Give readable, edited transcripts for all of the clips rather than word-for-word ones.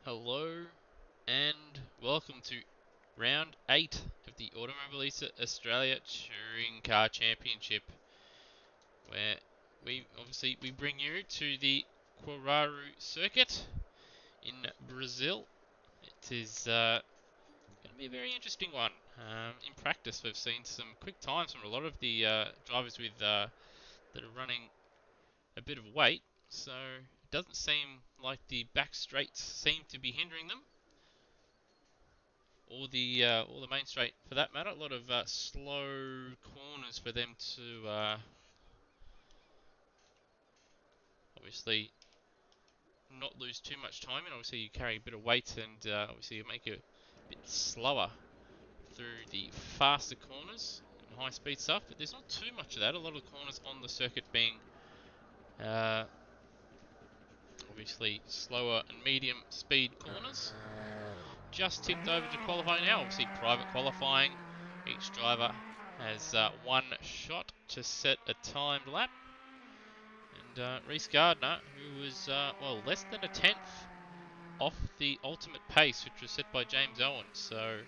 Hello and welcome to round 8 of the Automobilista Australia Touring Car Championship, where we bring you to the Caruaru circuit in Brazil. It is going to be a very interesting one. In practice, we've seen some quick times from a lot of the drivers that are running a bit of weight, so it doesn't seem like the back straights seem to be hindering them. Or the main straight for that matter. A lot of slow corners for them to obviously not lose too much time, and obviously you carry a bit of weight, and obviously you make it a bit slower through the faster corners and high speed stuff. But there's not too much of that. A lot of corners on the circuit being uh, obviously slower and medium speed corners. Just tipped over to qualifying now. Obviously private qualifying. Each driver has one shot to set a timed lap. And Reese Gardner, who was less than a tenth off the ultimate pace, which was set by James Owen. So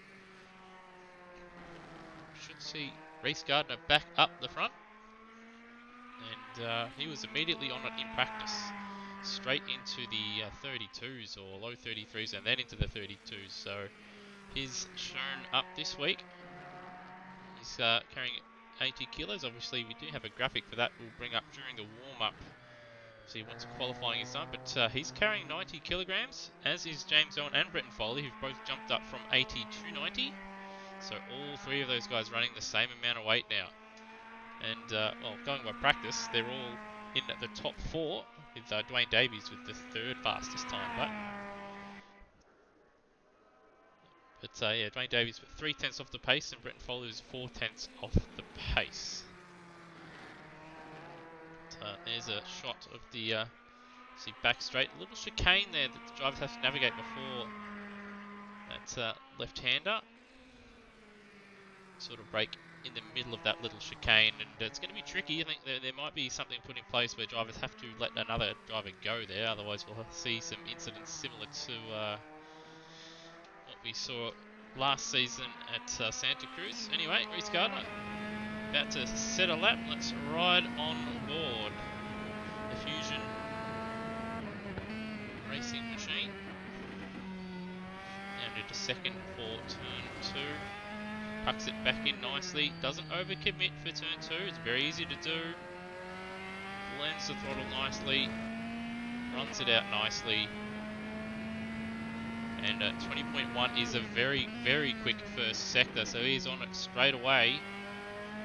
should see Reese Gardner back up the front. And he was immediately on it in practice. Straight into the 32s or low 33s and then into the 32s. So he's shown up this week. He's carrying 80 kilos. Obviously, we do have a graphic for that we'll bring up during the warm-up. See once qualifying is done. But he's carrying 90 kilograms, as is James Owen and Bretton Foley, who've both jumped up from 80 to 90. So all three of those guys running the same amount of weight now. And, going by practice, they're all in at the top four, with Dwayne Davies with the third fastest time. But Dwayne Davies with 3/10 off the pace, and Bretton Foley was 4/10 off the pace. There's a shot of the back straight, a little chicane there that the drivers have to navigate before that left-hander. Sort of break in the middle of that little chicane, and it's going to be tricky. I think there might be something put in place where drivers have to let another driver go there, otherwise we'll see some incidents similar to what we saw last season at Santa Cruz. Anyway, Reese Gardner about to set a lap. Let's ride on board the Fusion racing machine. And into second for turn 2. Tucks it back in nicely. Doesn't overcommit for turn 2. It's very easy to do. Blends the throttle nicely. Runs it out nicely. And 20.1 is a very, very quick first sector. So he's on it straight away.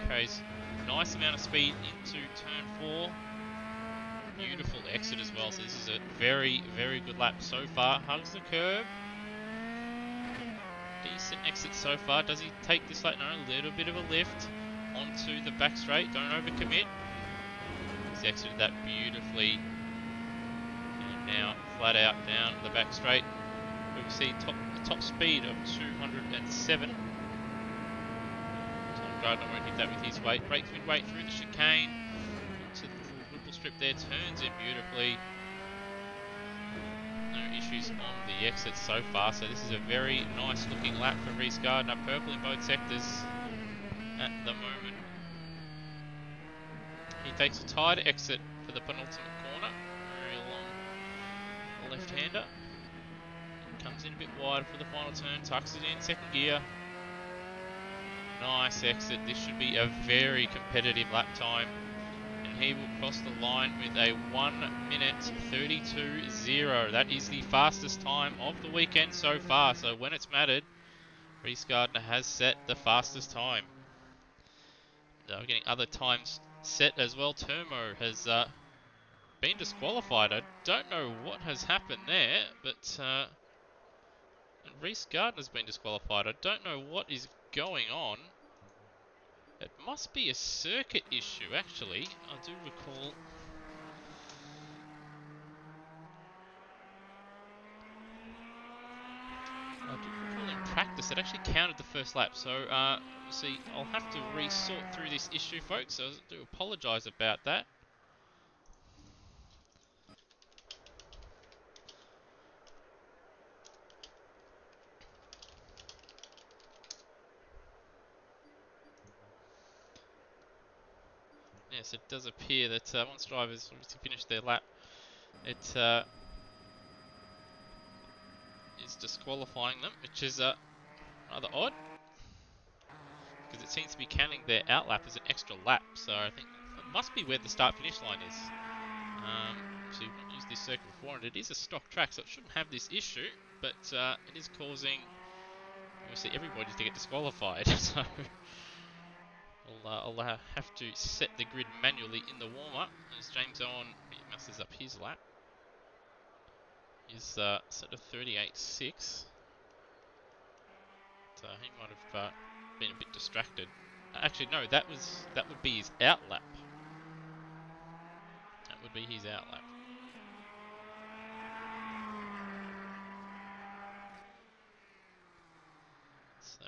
Carries a nice amount of speed into turn 4. Beautiful exit as well. So this is a very, very good lap so far. Hugs the curb. Decent exit so far. Does he take this lap? No, a little bit of a lift onto the back straight. Don't overcommit. He's exited that beautifully. And now flat out down the back straight. We see top speed of 207. Tom Gardner won't hit that with his weight. Breaks mid-weight through the chicane. Onto the little ripple strip there. Turns in beautifully. No issues on the exit so far, so this is a very nice looking lap for Reese Gardner. Purple in both sectors at the moment. He takes a tight exit for the penultimate corner, very long left-hander. Comes in a bit wide for the final turn, tucks it in second gear. Nice exit. This should be a very competitive lap time. He will cross the line with a 1 minute 32.0. That is the fastest time of the weekend so far. So when it's mattered, Reese Gardner has set the fastest time. We're getting other times set as well. Termo has been disqualified. I don't know what has happened there, but Reese Gardner's been disqualified. I don't know what is going on. It must be a circuit issue, actually. I do recall in practice it actually counted the first lap. So, see, I'll have to re-sort through this issue, folks. So I do apologise about that. yes, it does appear that once drivers obviously finish their lap, it is disqualifying them, which is rather odd, because it seems to be counting their outlap as an extra lap. So I think it must be where the start-finish line is. So you've not used this circuit before, and it is a stock track, so it shouldn't have this issue, but it is causing, obviously, everybody to get disqualified. So I'll have to set the grid manually in the warm-up, as James Owen messes up his lap. He's set a 38.6. So he might have been a bit distracted. Actually, no, that would be his out lap. That would be his out lap. So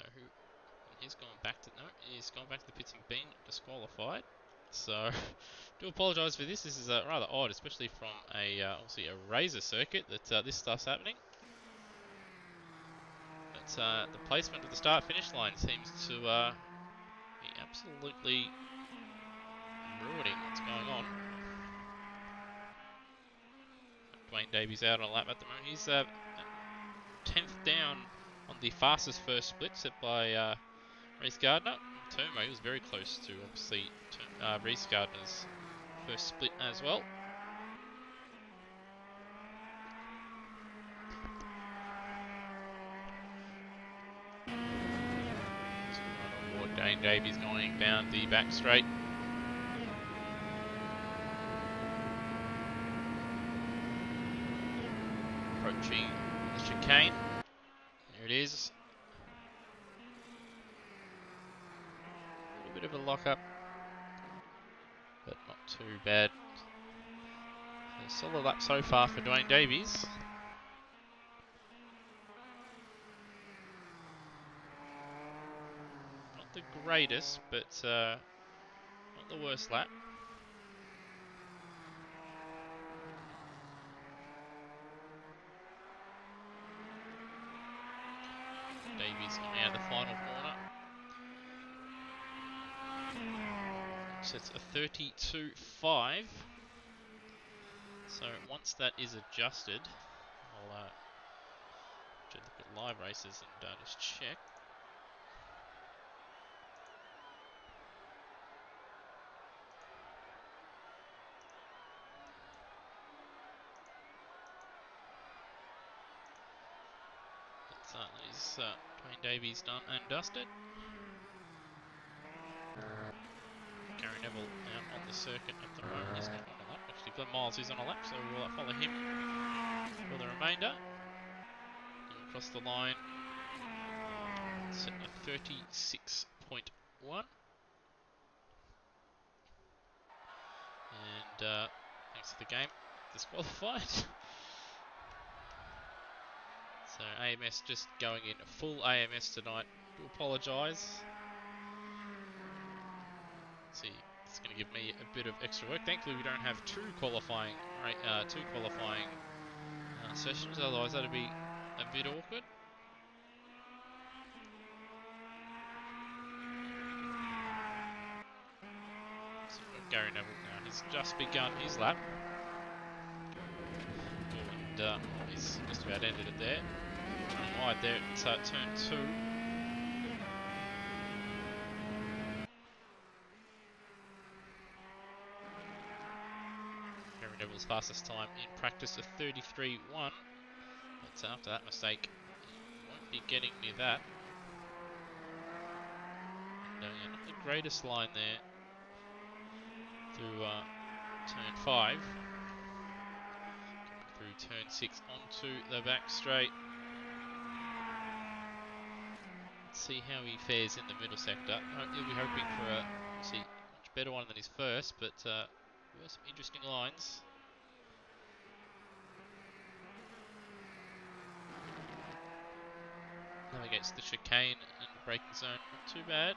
he's gone back to he's gone back to the pits and been disqualified. So do apologise for this. This is rather odd, especially from obviously a razor circuit that this stuff's happening. But the placement of the start-finish line seems to be absolutely ruining what's going on. Dwayne Davies out on a lap at the moment. He's 10th down on the fastest first split set by Reece Gardner. Turmo, he was very close to obviously Reece Gardner's first split as well. Dwayne Davies going down the back straight. Approaching the chicane. There it is. A little bit of a lock-up, but not too bad. So solid lap so far for Dwayne Davies. Not the greatest, but not the worst lap. Davies coming out of the final corner. Sets a 32.5. So once that is adjusted, I'll look at live races and just check. That is Dwayne Davies done and dusted. Gary Neville out on the circuit at the moment. He's not on a lap. Actually, Glenn Miles is on a lap, so we'll follow him for the remainder. And across the line, set a 36.1. And thanks to the game, disqualified. So AMS just going in full AMS tonight. Do apologise. See, it's going to give me a bit of extra work. Thankfully, we don't have two qualifying sessions. Otherwise, that'd be a bit awkward. So Gary Neville now. He's just begun his lap. And he's just about ended it there. Running wide there at turn 2. Gary Neville's fastest time in practice of 33.1. But after that mistake, he won't be getting near that. And yeah, not the greatest line there through turn 5. Coming through turn 6 onto the back straight. Let's see how he fares in the middle sector. He'll be hoping for a much better one than his first, but there were some interesting lines. Navigates the chicane and the braking zone, not too bad.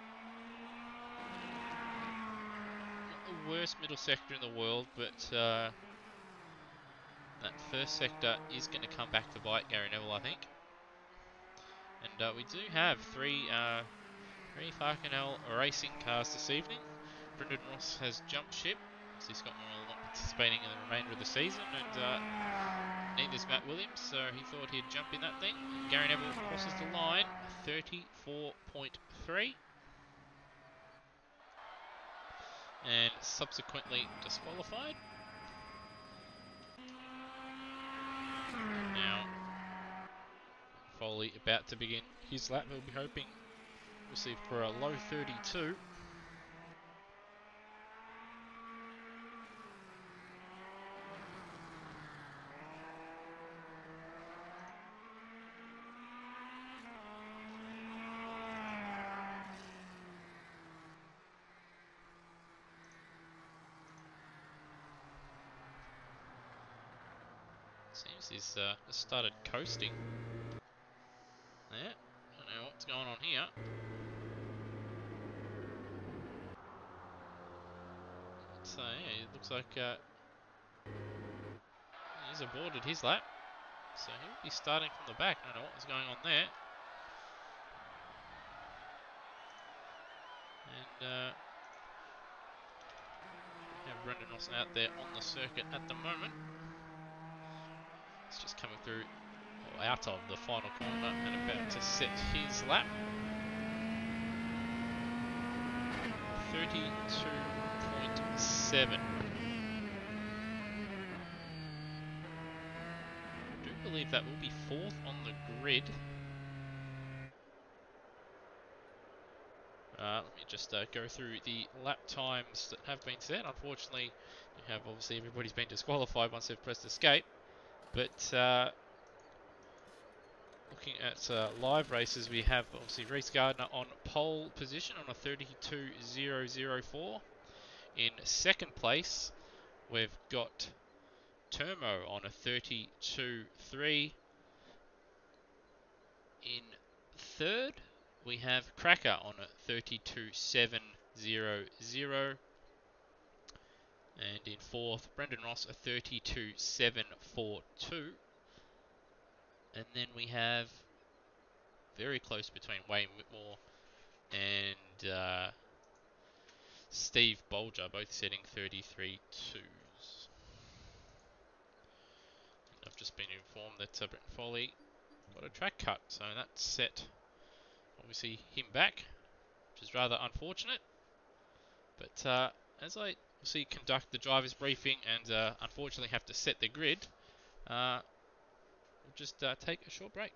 Not the worst middle sector in the world, but that first sector is going to come back to bite Gary Neville, I think. And we do have three Farcanel racing cars this evening. Brendan Ross has jumped ship. So Scott Morrell not participating in the remainder of the season, and neither's Matt Williams, so he thought he'd jump in that thing. And Gary Neville crosses the line, 34.3, and subsequently disqualified. Now, Foley about to begin his lap. He'll be hoping, we'll see, for a low 32. Seems he's just started coasting. Yeah, don't know what's going on here. So yeah, it looks like he's aborted his lap. So he'll be starting from the back. I don't know what was going on there. And have Brendan Ross out there on the circuit at the moment. It's just coming through, or out of the final corner and about to set his lap. 32.7. I do believe that will be fourth on the grid. Let me just go through the lap times that have been set. Unfortunately, you have obviously everybody's been disqualified once they've pressed escape. But looking at live races, we have obviously Reece Gardner on pole position on a 32.004. In second place, we've got Termo on a 32.3. In third, we have Cracker on a 32.700. And in fourth, Brendan Ross a 32.742. And then we have very close between Wayne Whitmore and Steve Bolger, both setting 33.2s. I've just been informed that Brent Foley got a track cut, so that set obviously him back, which is rather unfortunate. But as I see conduct the driver's briefing and unfortunately have to set the grid, we'll just take a short break.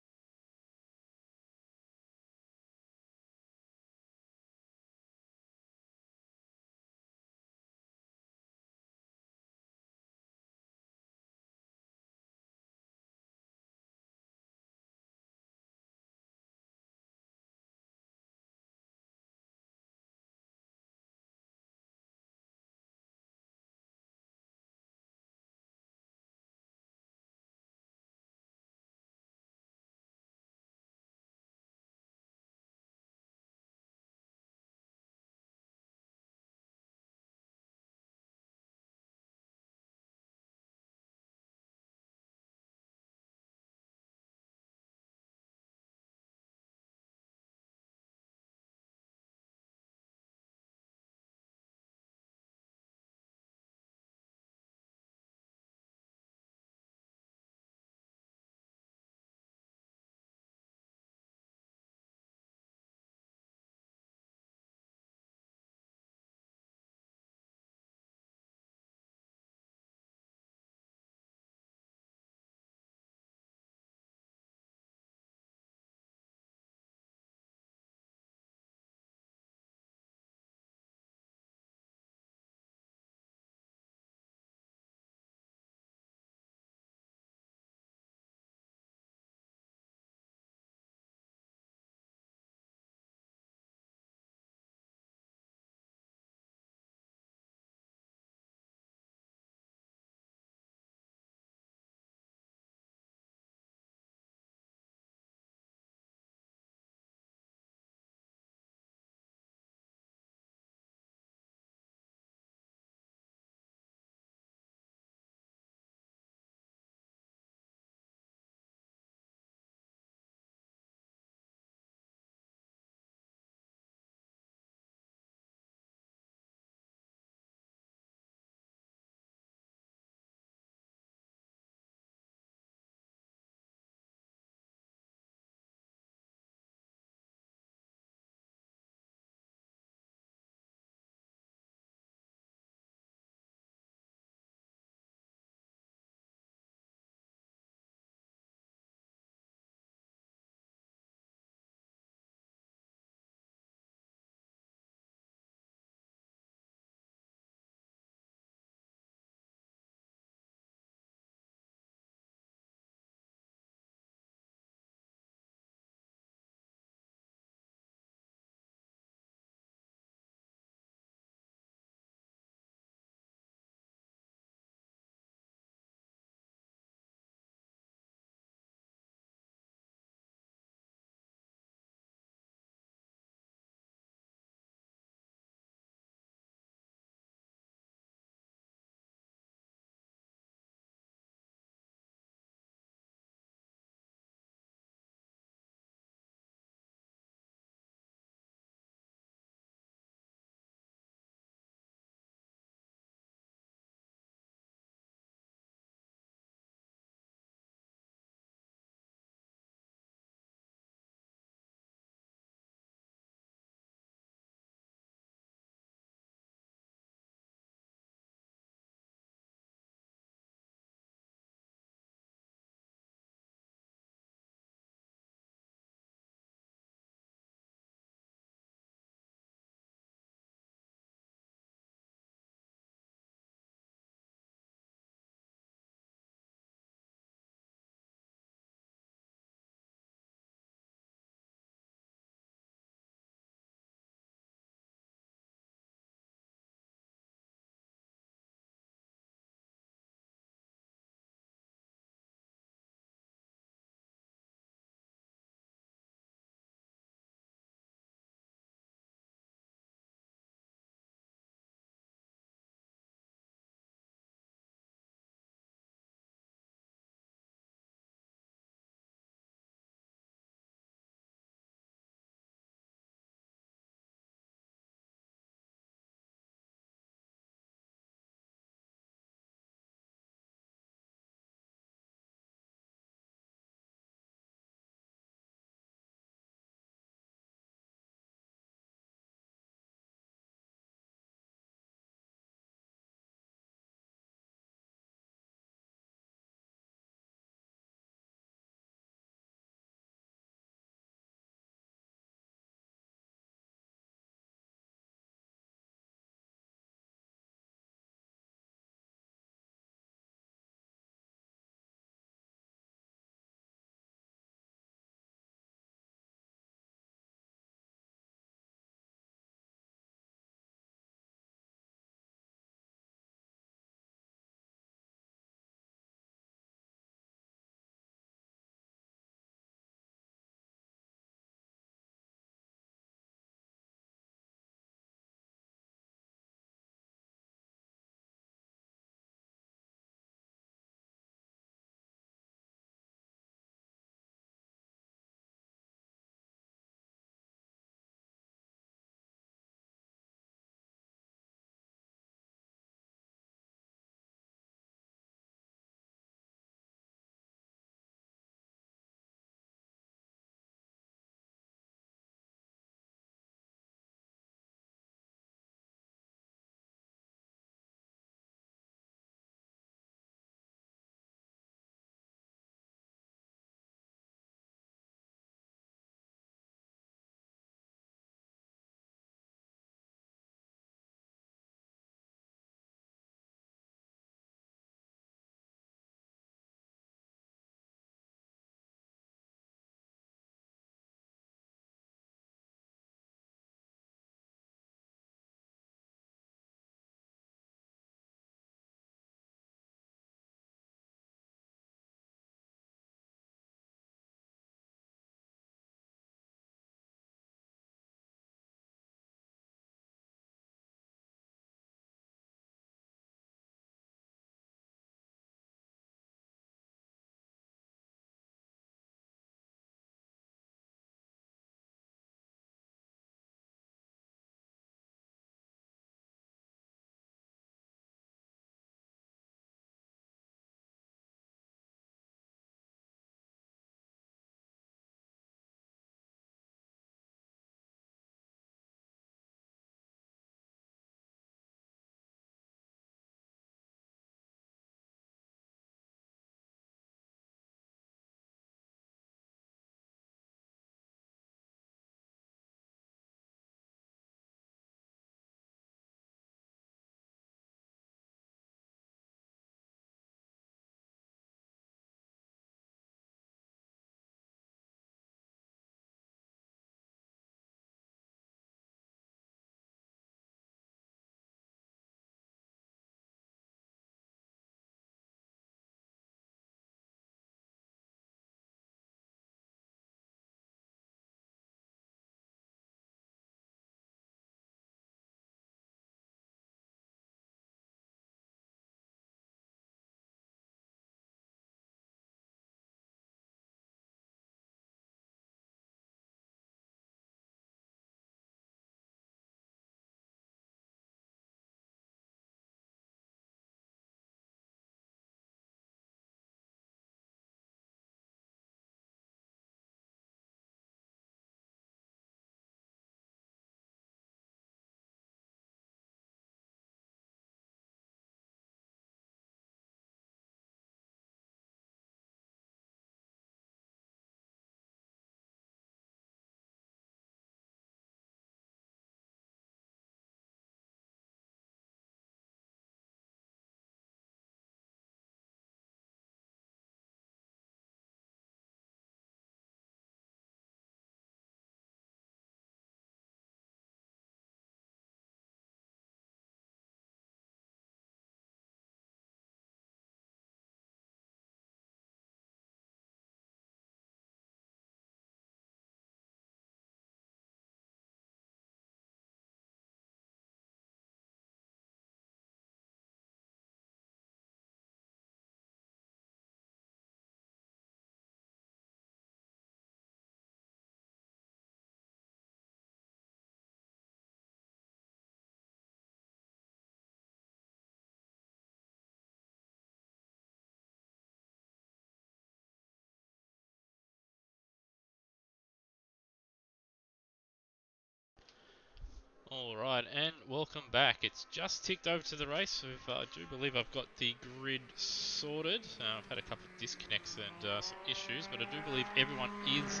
Alright, and welcome back. It's just ticked over to the race. I do believe I've got the grid sorted. I've had a couple of disconnects and some issues, but I do believe everyone is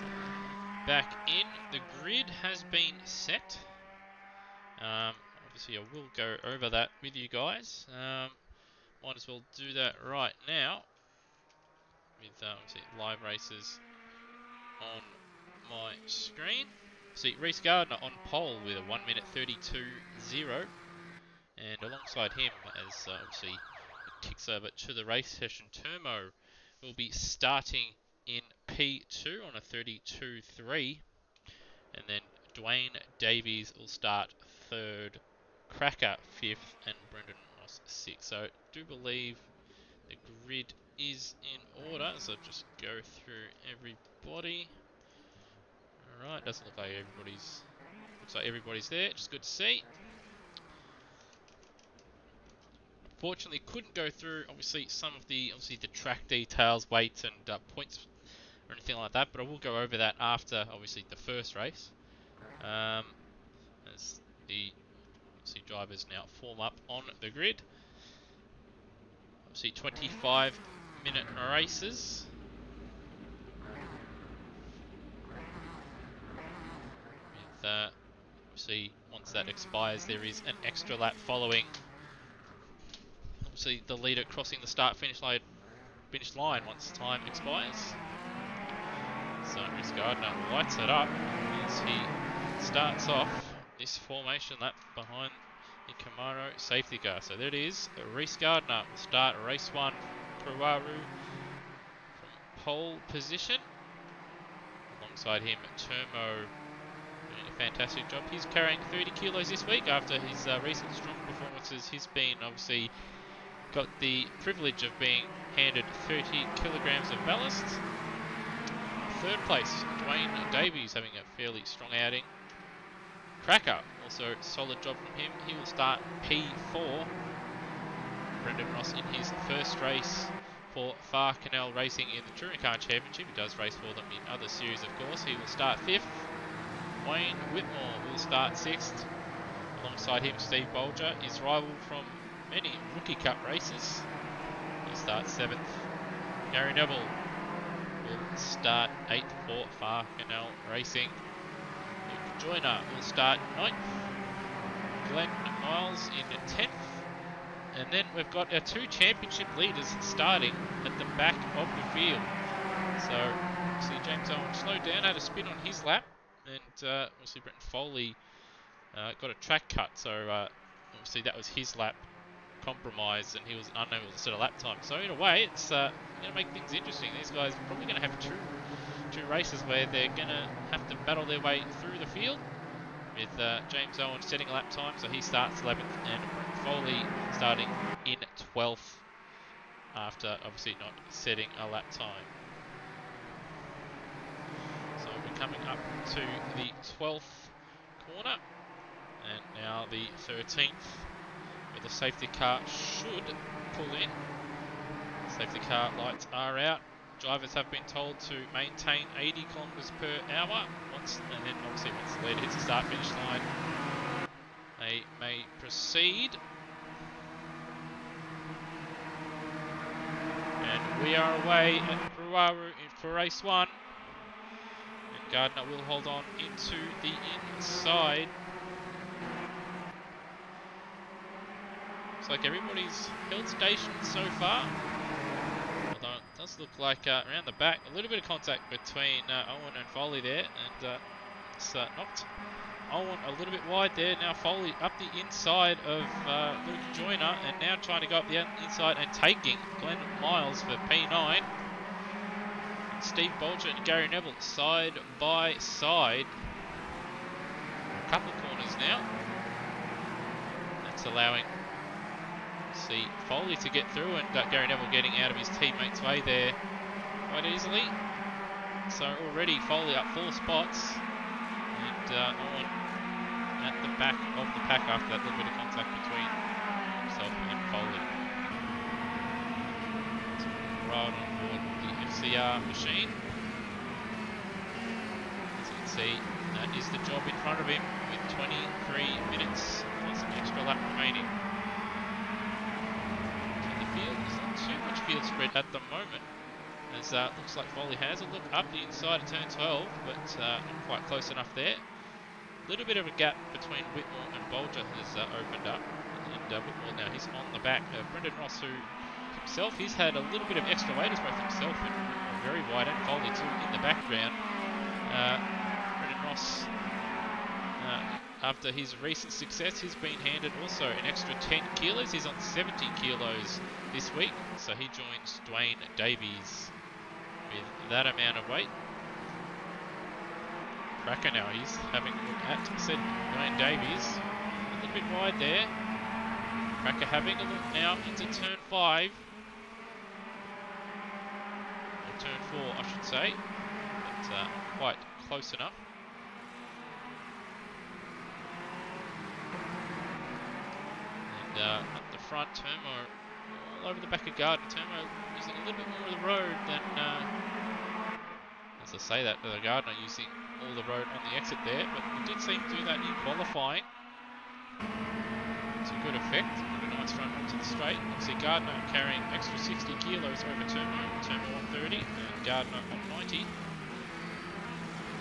back in. The grid has been set. Obviously, I will go over that with you guys. Might as well do that right now with obviously live races on my screen. See, Reece Gardner on pole with a 1 minute 32.0. And alongside him, as obviously it ticks over to the race session, Turmo will be starting in P2 on a 32.3. And then Dwayne Davies will start third, Cracker fifth, and Brendan Ross sixth. So I do believe the grid is in order. So just go through everybody. Alright, doesn't look like everybody's there, which is good to see. Fortunately, couldn't go through obviously some of the track details, weights, and points or anything like that. But I will go over that after obviously the first race, as the drivers now form up on the grid. Obviously, 25-minute races. With obviously once that expires, there is an extra lap following. Obviously, the leader crossing the start-finish line once time expires. So Reece Gardner lights it up as he starts off this formation lap behind the Caruaru safety car. So there it is. Reece Gardner will start race 1, Caruaru from pole position. Alongside him, Turmo doing a fantastic job. He's carrying 30 kilos this week after his recent strong performances. He's been obviously got the privilege of being handed 30 kilograms of ballast. Third place, Dwayne Davies having a fairly strong outing. Cracker, also solid job from him. He will start P4. Brendan Ross in his first race for Far Canal Racing in the Touring Car Championship. He does race for them in other series, of course. He will start 5th. Wayne Whitmore will start 6th. Alongside him, Steve Bolger, his rival from many Rookie Cup races. He starts 7th. Gary Neville will start 8th for Far Canal Racing. Luke Joyner will start 9th. Glenn Miles in 10th. And then we've got our 2 championship leaders starting at the back of the field. So, see James Owen slowed down, had a spin on his lap. And obviously Brenton Foley got a track cut. So, obviously that was his lap compromised and he was unable to set a lap time. So in a way, it's going to make things interesting. These guys are probably going to have two races where they're going to have to battle their way through the field. With James Owen setting a lap time, so he starts 11th, and Foley starting in 12th after obviously not setting a lap time. So we're coming up to the 12th corner, and now the 13th. The safety car should pull in. Safety car lights are out. Drivers have been told to maintain 80 kilometers per hour. And then obviously once the leader hits the start-finish line, they may proceed. And we are away at Caruaru for race 1. And Gardner will hold on into the inside. Looks like everybody's held station so far. Although it does look like around the back, a little bit of contact between Owen and Foley there. And it's knocked Owen a little bit wide there. Now Foley up the inside of Luke Joyner. And now trying to go up the inside and taking Glenn Miles for P9. And Steve Bolger and Gary Neville side by side. A couple of corners now. That's allowing see Foley to get through, and Gary Neville getting out of his teammate's way there quite easily. So already Foley up 4 spots, and Owen at the back of the pack after that little bit of contact between himself and Foley. So right on board the FCR machine. As you can see, that is the job in front of him with 23 minutes plus an extra lap remaining. In the field, there's not too much field spread at the moment, as looks like Foley has a look up the inside of turn 12, but not quite close enough there. A little bit of a gap between Whitmore and Bolger has opened up, and Whitmore now he's on the back. Brendan Ross, who himself, he's had a little bit of extra weight as both himself and Whitmore very wide, and Foley too in the background. Brendan Ross, after his recent success, he's been handed also an extra 10 kilos. He's on 70 kilos this week, so he joins Dwayne Davies with that amount of weight. Cracker now, he's having a look at said Dwayne Davies. A little bit wide there. Cracker having a look now into turn 5. Or turn 4, I should say. But quite close enough. And at the front, Turmo all over the back of Gardner. Turmo using a little bit more of the road than, as I say that, Gardner using all the road on the exit there, but we did seem to do that in qualifying to good effect. A nice run onto the straight. Obviously Gardner carrying extra 60 kilos over Turmo. Turmo on 30 and Gardner on 90.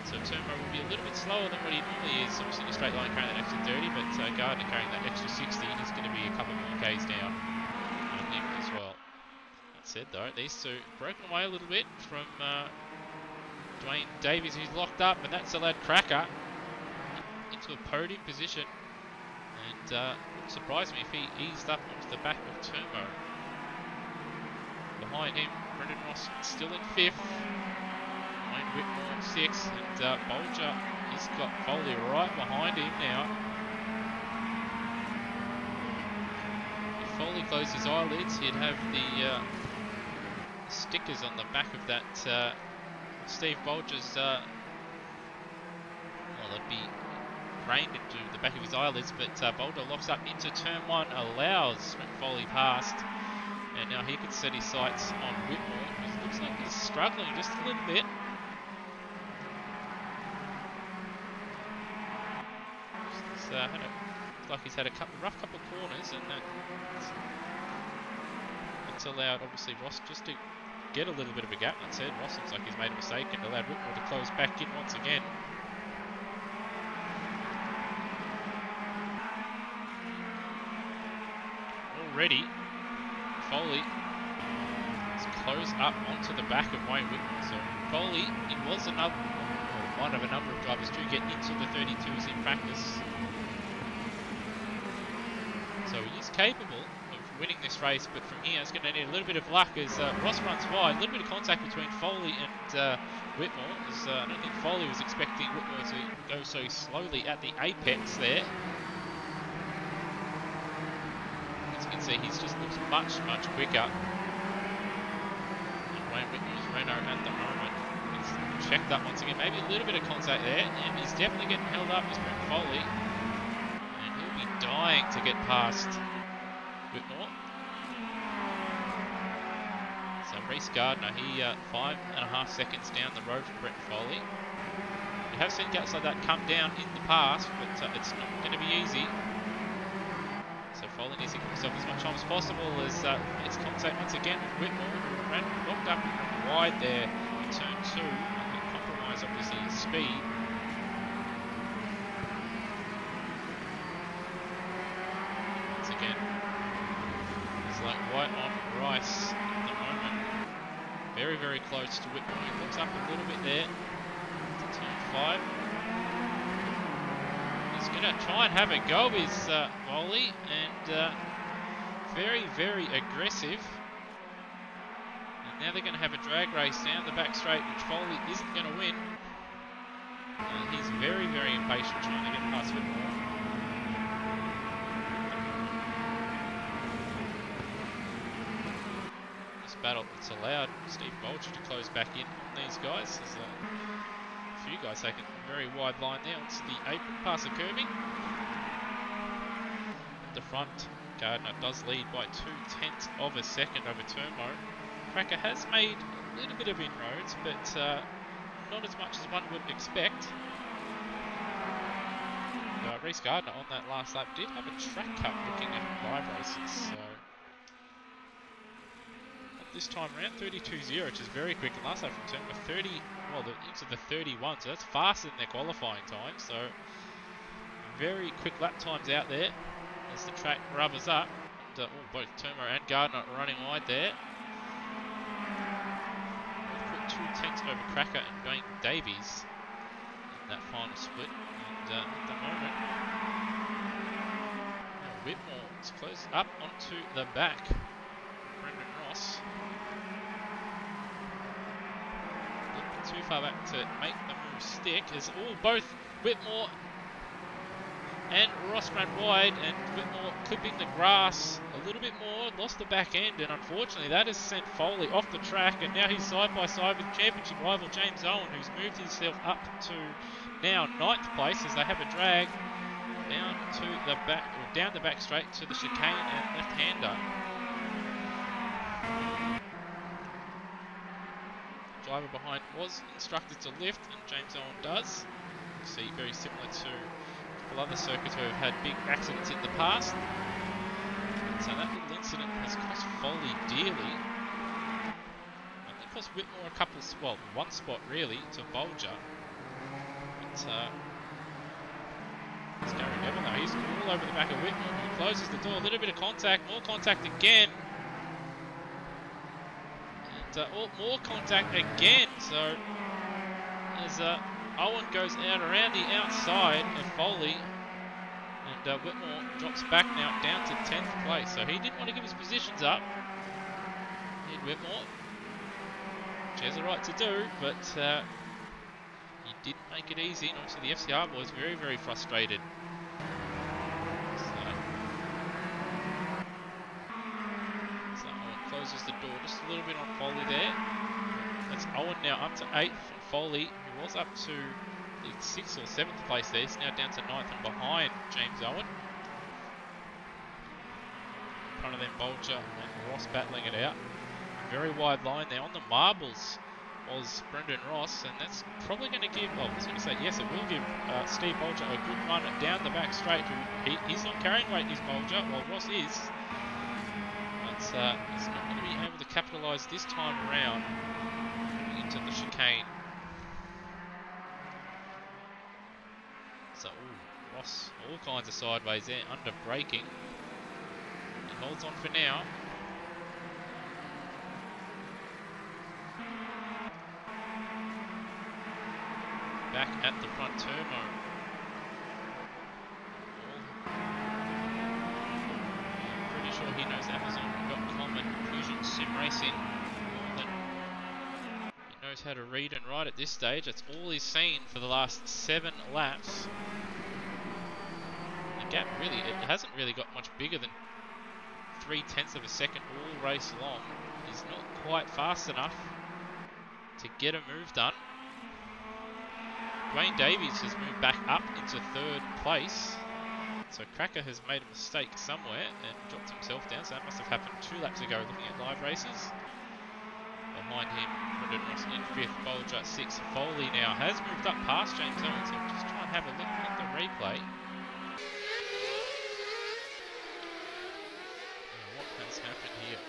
So Turmo will be a little bit slower than what he normally is. Obviously in the straight line carrying that extra 30, but Gardner carrying that extra 60, and he's going to be a couple more Ks down on him as well. That said though, these two broken away a little bit from Dwayne Davies, who's locked up, and that's allowed Cracker into a podium position, and wouldn't surprise me if he eased up onto the back of Turmo. Behind him, Brendan Ross still in 5th, Wayne Whitmore in 6th, and Bolger, he's got Foley right behind him now. If Foley closed his eyelids, he'd have the stickers on the back of that Steve Bolger's, well, they'd be framed into the back of his eyelids, but Bolger locks up into turn 1, allows Foley past, and now he can set his sights on Whitmore, because it looks like he's struggling just a little bit. Looks like he's had a rough couple of corners, and that's allowed, obviously, Ross just to get a little bit of a gap. That said, Ross looks like he's made a mistake and allowed Whitmore to close back in once again. Already, Foley has closed up onto the back of Wayne Whitmore. So Foley, it was one of a number of drivers to get into the 32s in practice. So he is capable winning this race, but from here it's going to need a little bit of luck as Ross runs wide. A little bit of contact between Foley and Whitmore, as I don't think Foley was expecting Whitmore to go so slowly at the apex there. As you can see, he just looks much, much quicker. And Wayne Whitmore's Renault at the moment. He's checked up once again, maybe a little bit of contact there, and he's definitely getting held up, is Brent Foley. And he'll be dying to get past Whitmore. So Reece Gardner, he 5.5 seconds down the road from Brent Foley. We have seen gaps like that come down in the past, but it's not going to be easy. So Foley needs to give himself as much time as possible as it's contact once again with Whitmore, who ran locked up wide there in turn 2. And compromise obviously his speed. Once again, like white on rice at the moment. Very, very close to Whitmore. He looks up a little bit there to turn 5. He's going to try and have a go with Foley, and very, very aggressive. And now they're going to have a drag race down the back straight, which Foley isn't going to win. He's very, very impatient trying to get past Whitmore. Battle, it's allowed Steve Bolger to close back in on these guys. There's a few guys taking a very wide line there onto the apron past the curbing. At the front, Gardner does lead by 0.2 of a second over Turmo. Cracker has made a little bit of inroads, but not as much as one would expect. Reece Gardner on that last lap did have a track cut looking at live races. So this time around 32.0, which is very quick. And last lap from turn 30, well, into the 31, so that's faster than their qualifying time. So very quick lap times out there as the track rubbers up. And, both Turmo and Gardner running wide there. Both put 2 tenths over Cracker and Dwayne Davies in that final split. And at the moment, Whitmore is close up onto the back. Brendan Ross. A little bit too far back to make the move stick. As both Whitmore and Ross ran wide, and Whitmore clipping the grass a little bit more, lost the back end, and unfortunately that has sent Foley off the track, and now he's side by side with championship rival James Owen, who's moved himself up to now 9th place as they have a drag down to the back, or down the back straight to the chicane and left-hander. The driver behind was instructed to lift, and James Owen does. You see, very similar to other circuits where we've had big accidents in the past. And so that little incident has cost Foley dearly. I think it cost Whitmore a couple, well, one spot really to Bolger. But it's Gary Neville now. He's all over the back of Whitmore, who closes the door. A little bit of contact, more contact again. And more contact again. So as Owen goes out around the outside of Foley, and Whitmore drops back now down to 10th place. So he didn't want to give his positions up. Did Whitmore, which he has a right to do, but he didn't make it easy. And obviously the FCR boys very, very frustrated. So Owen closes the door just a little bit on Foley there. That's Owen now up to 8th. Foley, who was up to the 6th or 7th place there, is now down to 9th and behind James Owen. In front of them, Bolger and Ross battling it out. Very wide line there. On the marbles was Brendan Ross, and that's probably going to give, well, I was going to say, yes, it will give Steve Bolger a good run down the back straight. He's not carrying weight, is Bolger, while Ross is. But he's not going to be able to capitalise this time around into the chicane. So, Ross, all kinds of sideways there, under braking. He holds on for now. Back at the front turbo. Pretty sure he knows Amazon.com and Fusion Sim Racing. He knows how to read and write at this stage. That's all he's seen for the last 7 laps. The gap really, it hasn't really got much bigger than 0.3 of a second all race long. He's not quite fast enough to get a move done. Dwayne Davies has moved back up into 3rd place. So Cracker has made a mistake somewhere and dropped himself down. So that must have happened 2 laps ago looking at live races. Behind him, Brendan Ross in 5th, Bolger 6th. Foley now has moved up past James Owen. So just try and have a look at the replay. What has happened here?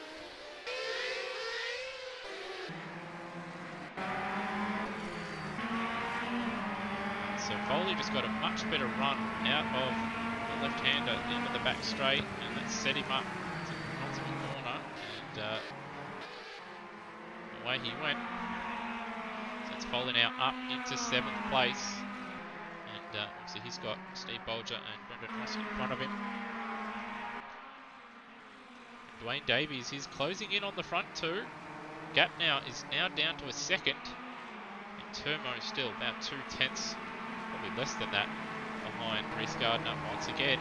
So Foley just got a much better run out of the left-hander into the back straight, and that set him up to the penultimate corner, and away he went. So it's Foley now up into 7th place, and obviously he's got Steve Bolger and Brendan Ross in front of him. Dwayne Davies is closing in on the front too. Gap now is down to a 2nd, and Turmo still about 0.2. Probably less than that behind Reece Gardner once again.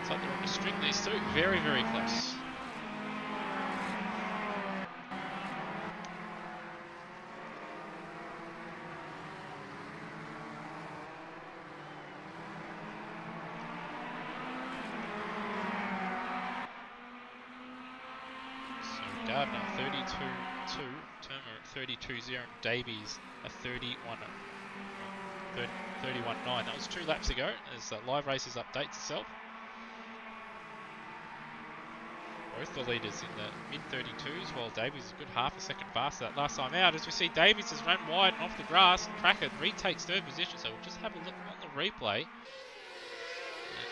It's like they're on a string, these two. Very, very close. So Gardner 32.2, Turmo 32.0, and Davies a 31. 31.9. That was 2 laps ago as Live Races updates itself. Both the leaders in the mid-32s, while Davies is a good half a second faster that last time out. As we see, Davies has run wide and off the grass. Cracker retakes third position, so we'll just have a look on the replay.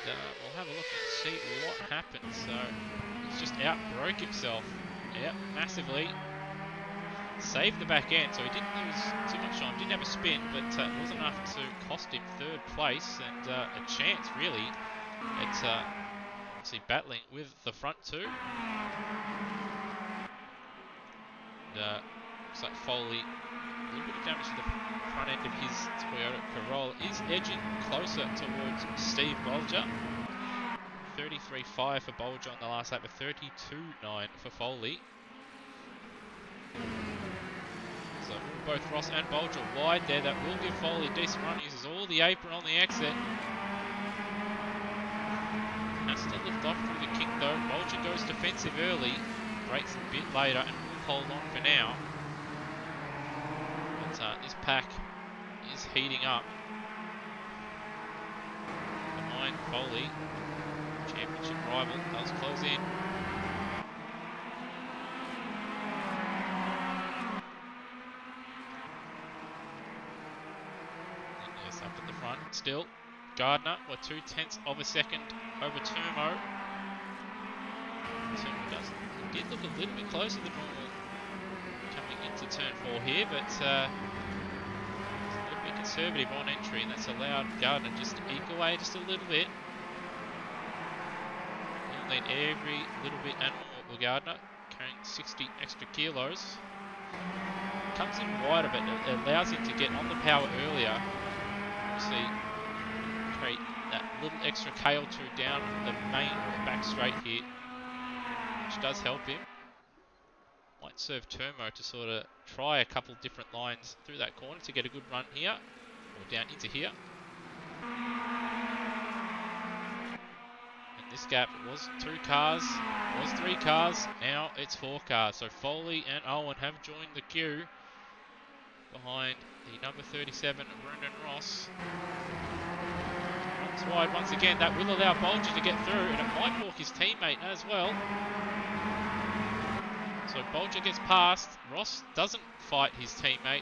And we'll have a look and see what happened. So he's just outbroke himself. Yeah, massively. Saved the back end, so he didn't lose too much time. Didn't have a spin, but it wasn't enough to cost him third place and a chance, really, at obviously battling with the front two. And looks like Foley, a little bit of damage to the front end of his Toyota Corolla, is edging closer towards Steve Bolger. 33.5 for Bolger on the last lap, but 32.9 for Foley. So both Ross and Bolger wide there. That will give Foley a decent run. Uses all the apron on the exit. Has to lift off through the kick though. Bolger goes defensive early. Breaks a bit later and will hold on for now. But this pack is heating up. Behind Foley. Championship rival does close in. Up at the front still. Gardner, we're 0.2 of a second over Turmo. Turmo did look a little bit closer than normal coming into turn 4 here, but it's a little bit conservative on entry, and that's allowed Gardner just to eke away just a little bit. He'll need every little bit and more with Gardner, carrying 60 extra kilos. Comes in wider, but it allows him to get on the power earlier. See, create that little extra K or 2 down the main back straight here, which does help him. Might serve Turmo to sort of try a couple different lines through that corner to get a good run here, or down into here. And this gap was 2 cars, was 3 cars, now it's 4 cars. So Foley and Owen have joined the queue behind the number 37, Brendan Ross. Runs wide once again. That will allow Bolger to get through, and it might walk his teammate as well. So Bolger gets past. Ross doesn't fight his teammate,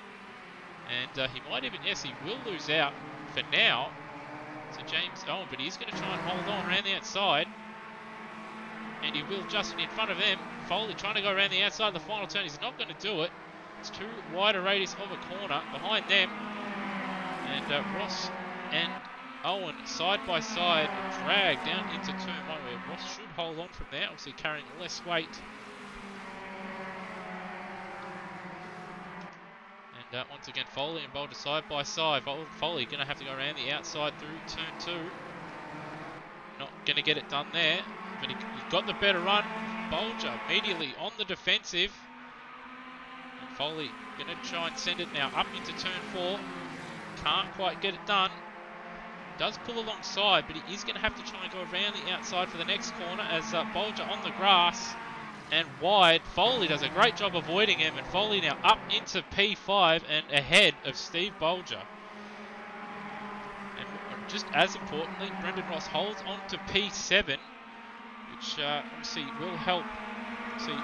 and he might even, yes, he will lose out for now. So James Owen, but he's going to try and hold on around the outside, and he will just in front of them. Foley trying to go around the outside of the final turn. He's not going to do it. It's too wide a radius of a corner behind them, and Ross and Owen side by side drag down into turn 1, where Ross should hold on from there, obviously carrying less weight. And once again, Foley and Bolger side by side. Foley going to have to go around the outside through turn 2. Not going to get it done there, but he got the better run. Bolger immediately on the defensive. Foley going to try and send it now up into turn 4. Can't quite get it done. Does pull alongside, but he is going to have to try and go around the outside for the next corner as Bolger on the grass and wide. Foley does a great job avoiding him, and Foley now up into P5 and ahead of Steve Bolger. And just as importantly, Brendan Ross holds on to P7, which obviously will help see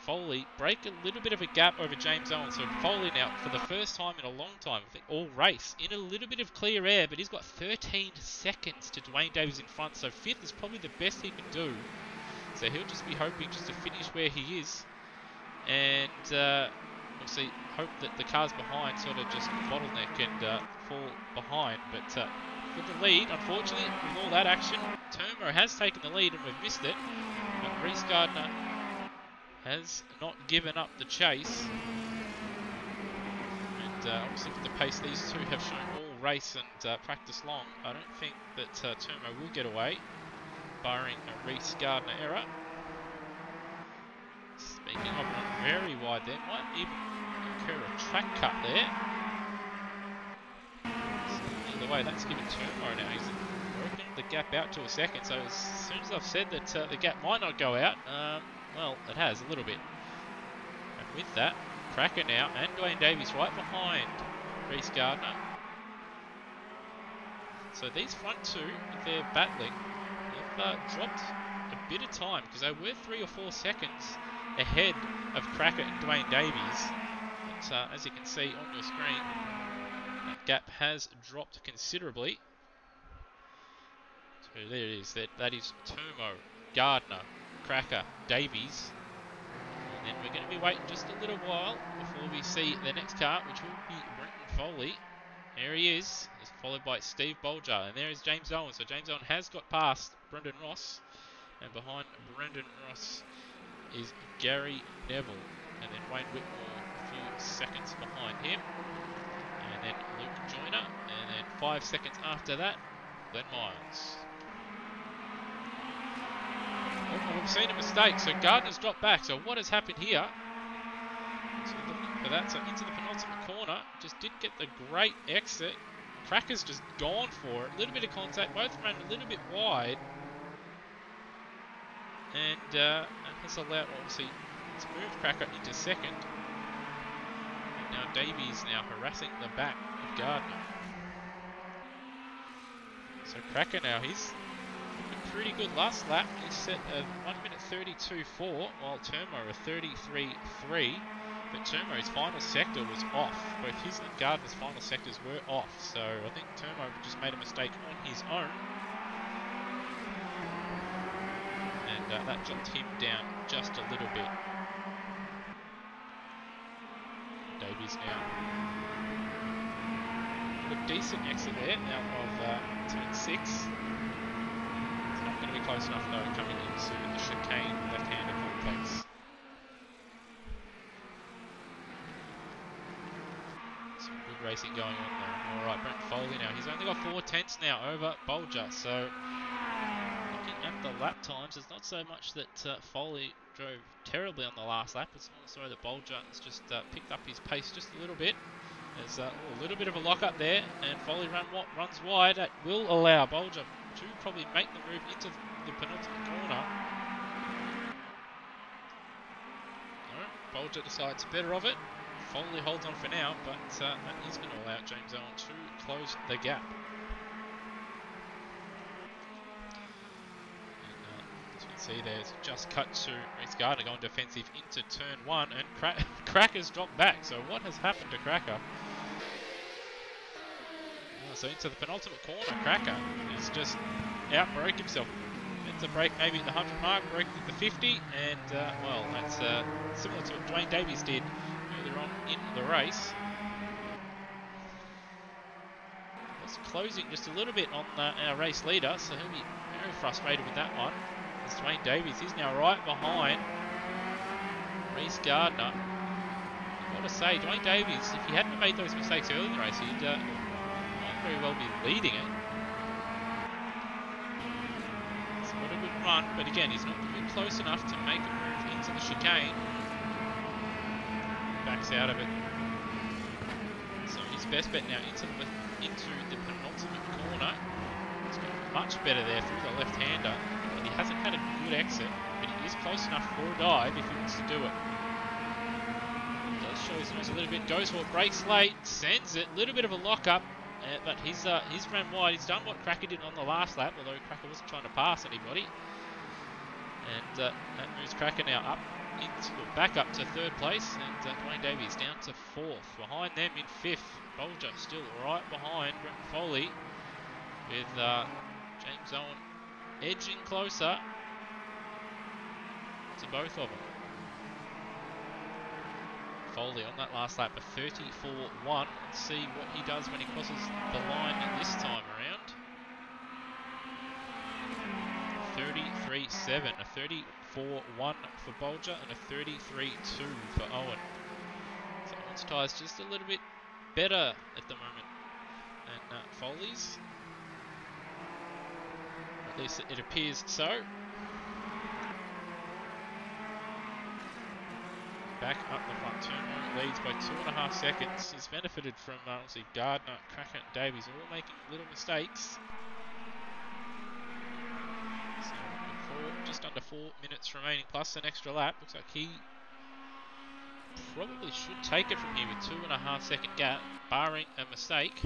Foley break a little bit of a gap over James Owen. So Foley now, for the first time in a long time, I think all race, in a little bit of clear air, but he's got 13 seconds to Dwayne Davies in front, so 5th is probably the best he can do. So he'll just be hoping just to finish where he is, and obviously hope that the cars behind sort of just bottleneck and fall behind. But for the lead, unfortunately, with all that action, Turmo has taken the lead and we've missed it. But Reece Gardner has not given up the chase, and obviously with the pace these two have shown all race and practice long, I don't think that Turmo will get away, barring a Reece Gardner error. Speaking of not very wide there, might even occur a track cut there. So either way, that's given Turmo now. He's broken the gap out to a second, so as soon as I've said that the gap might not go out, well, it has a little bit. And with that, Cracker now and Dwayne Davies right behind Reece Gardner. So these front two, if they're battling, they've dropped a bit of time because they were 3 or 4 seconds ahead of Cracker and Dwayne Davies. But as you can see on your screen, that gap has dropped considerably. So there it is. That is Turmo, Gardner, Cracker, Davies. And then we're going to be waiting just a little while before we see the next car, which will be Brenton Foley. There he is. He's followed by Steve Bolger. And there is James Owen. So James Owen has got past Brendan Ross. And behind Brendan Ross is Gary Neville. And then Wayne Whitmore a few seconds behind him. And then Luke Joyner. And then 5 seconds after that, Glenn Miles. Oh, we've seen a mistake. So Gardner's dropped back. So what has happened here? So looking for that. So into the penultimate corner. Just didn't get the great exit. Cracker's just gone for it. A little bit of contact. Both ran a little bit wide. And that has allowed, obviously, to move Cracker into second. And now Davies now harassing the back of Gardner. So Cracker now, he's looking pretty good. Last lap, he set a 1 minute 32.4, while Turmo a 33.3. But Turmo's final sector was off. Both his and Gardner's final sectors were off. So I think Turmo just made a mistake on his own. And that dropped him down just a little bit. Davies now. A decent exit there now of turn 6. It's not going to be close enough though coming into the chicane left-hander complex. Some good racing going on there. Alright, Brent Foley now. He's only got 4/10 now over Bolger. So looking at the lap times, it's not so much that Foley drove terribly on the last lap. It's more so that Bolger has just picked up his pace just a little bit. There's a little bit of a lock up there, and Foley runs wide. That will allow Bolger to probably make the move into the penultimate corner. No, Bolger decides better of it. Foley holds on for now, but that is going to allow James Owen to close the gap. As you can see there, it's just cut to Reece Gardner going defensive into turn 1, and Cracker's dropped back. So what has happened to Cracker? So into the penultimate corner, Cracker has just outbroke himself. Meant to break maybe at the 100 mark, broke at the 50, and well, that's similar to what Dwayne Davies did earlier on in the race. It's closing just a little bit on our race leader, so he'll be very frustrated with that one. As Dwayne Davies, he's now right behind Reece Gardner. I've got to say, Dwayne Davies, if he hadn't made those mistakes early in the race, he'd might very well be leading it. It's not a good run, but again, he's not really close enough to make a move into the chicane. Backs out of it. So his best bet now into the penultimate corner. He's got much better there through the left-hander. And he hasn't had a good exit, but he is close enough for a dive if he wants to do it. He does show his nose a little bit, goes for it, breaks late, sends it, little bit of a lock-up, but he's ran wide. He's done what Cracker did on the last lap, although Cracker wasn't trying to pass anybody. And that moves Cracker now up back up to 3rd place, and Dwayne Davies down to 4th. Behind them in 5th, Bolger still right behind Brent Foley, with James Owen edging closer to both of them. Foley on that last lap, a 34.1. Let's see what he does when he crosses the line this time around. 33.7, a 34.1 for Bolger and a 33.2 for Owen. So Owen's tyres just a little bit better at the moment than Foley's. At least it appears so. Back up the front turn, leads by 2.5 seconds. He's benefited from obviously Gardner, Cracker and Davies all making little mistakes. So just under 4 minutes remaining plus an extra lap. Looks like he probably should take it from here with 2.5 second gap, barring a mistake.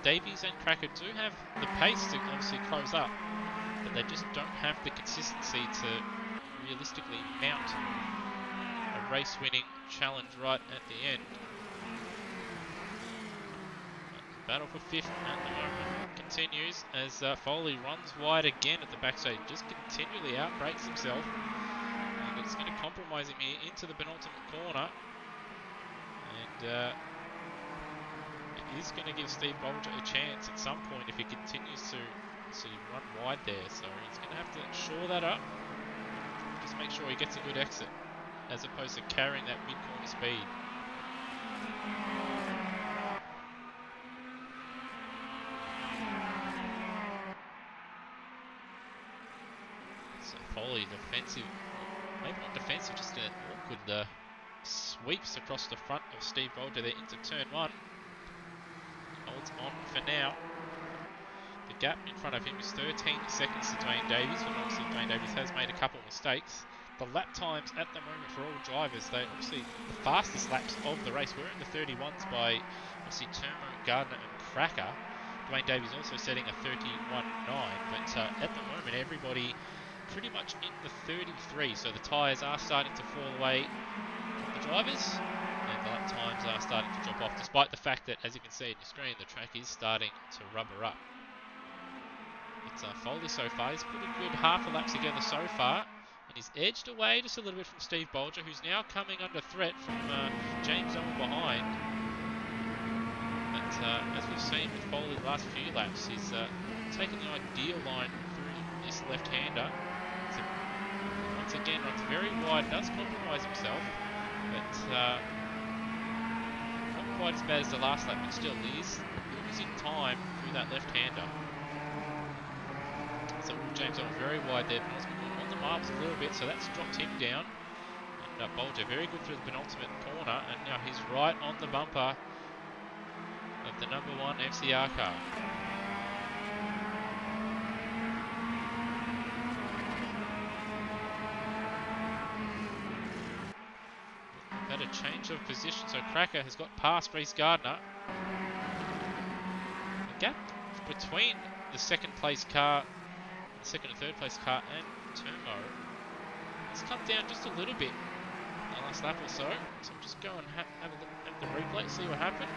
Davies and Cracker do have the pace to obviously close up, but they just don't have the consistency to realistically mount a race-winning challenge right at the end. Battle for 5th at the moment continues as Foley runs wide again at the backstage, just continually outbrakes himself, and it's going to compromise him here into the penultimate corner, and it is going to give Steve Bolger a chance at some point if he continues to run wide there, so he's going to have to shore that up, just make sure he gets a good exit as opposed to carrying that mid-corner speed. Foley defensive, maybe not defensive, just an awkward sweeps across the front of Steve Bolger there into turn 1. Holds on for now. The gap in front of him is 13 seconds to Dwayne Davies, but obviously Dwayne Davies has made a couple of mistakes. The lap times at the moment for all drivers, they obviously the fastest laps of the race were in the 31s by obviously Turmo, Gardner and Cracker. Dwayne Davies also setting a 31.9, but at the moment everybody pretty much in the 33, so the tyres are starting to fall away from the drivers, and the lap times are starting to drop off, despite the fact that, as you can see in your screen, the track is starting to rubber up. It's Foley so far. He's put a good half a lap together so far, and he's edged away just a little bit from Steve Bolger, who's now coming under threat from James Owen behind. But as we've seen with Foley the last few laps, he's taken the ideal line through this left-hander. So once again, runs very wide, does compromise himself, but not quite as bad as the last lap, but still he is losing time through that left-hander. So James Owen very wide there, but on the marks a little bit, so that's dropped him down. And Bolger very good through the penultimate corner, and now he's right on the bumper of the number 1 FCR car. Had a change of position, so Cracker has got past Reese Gardner. The gap between the second place car, the second and third place car, and Turmo has come down just a little bit in the last lap or so. So we'll just go and have a look at the replay, see what happened.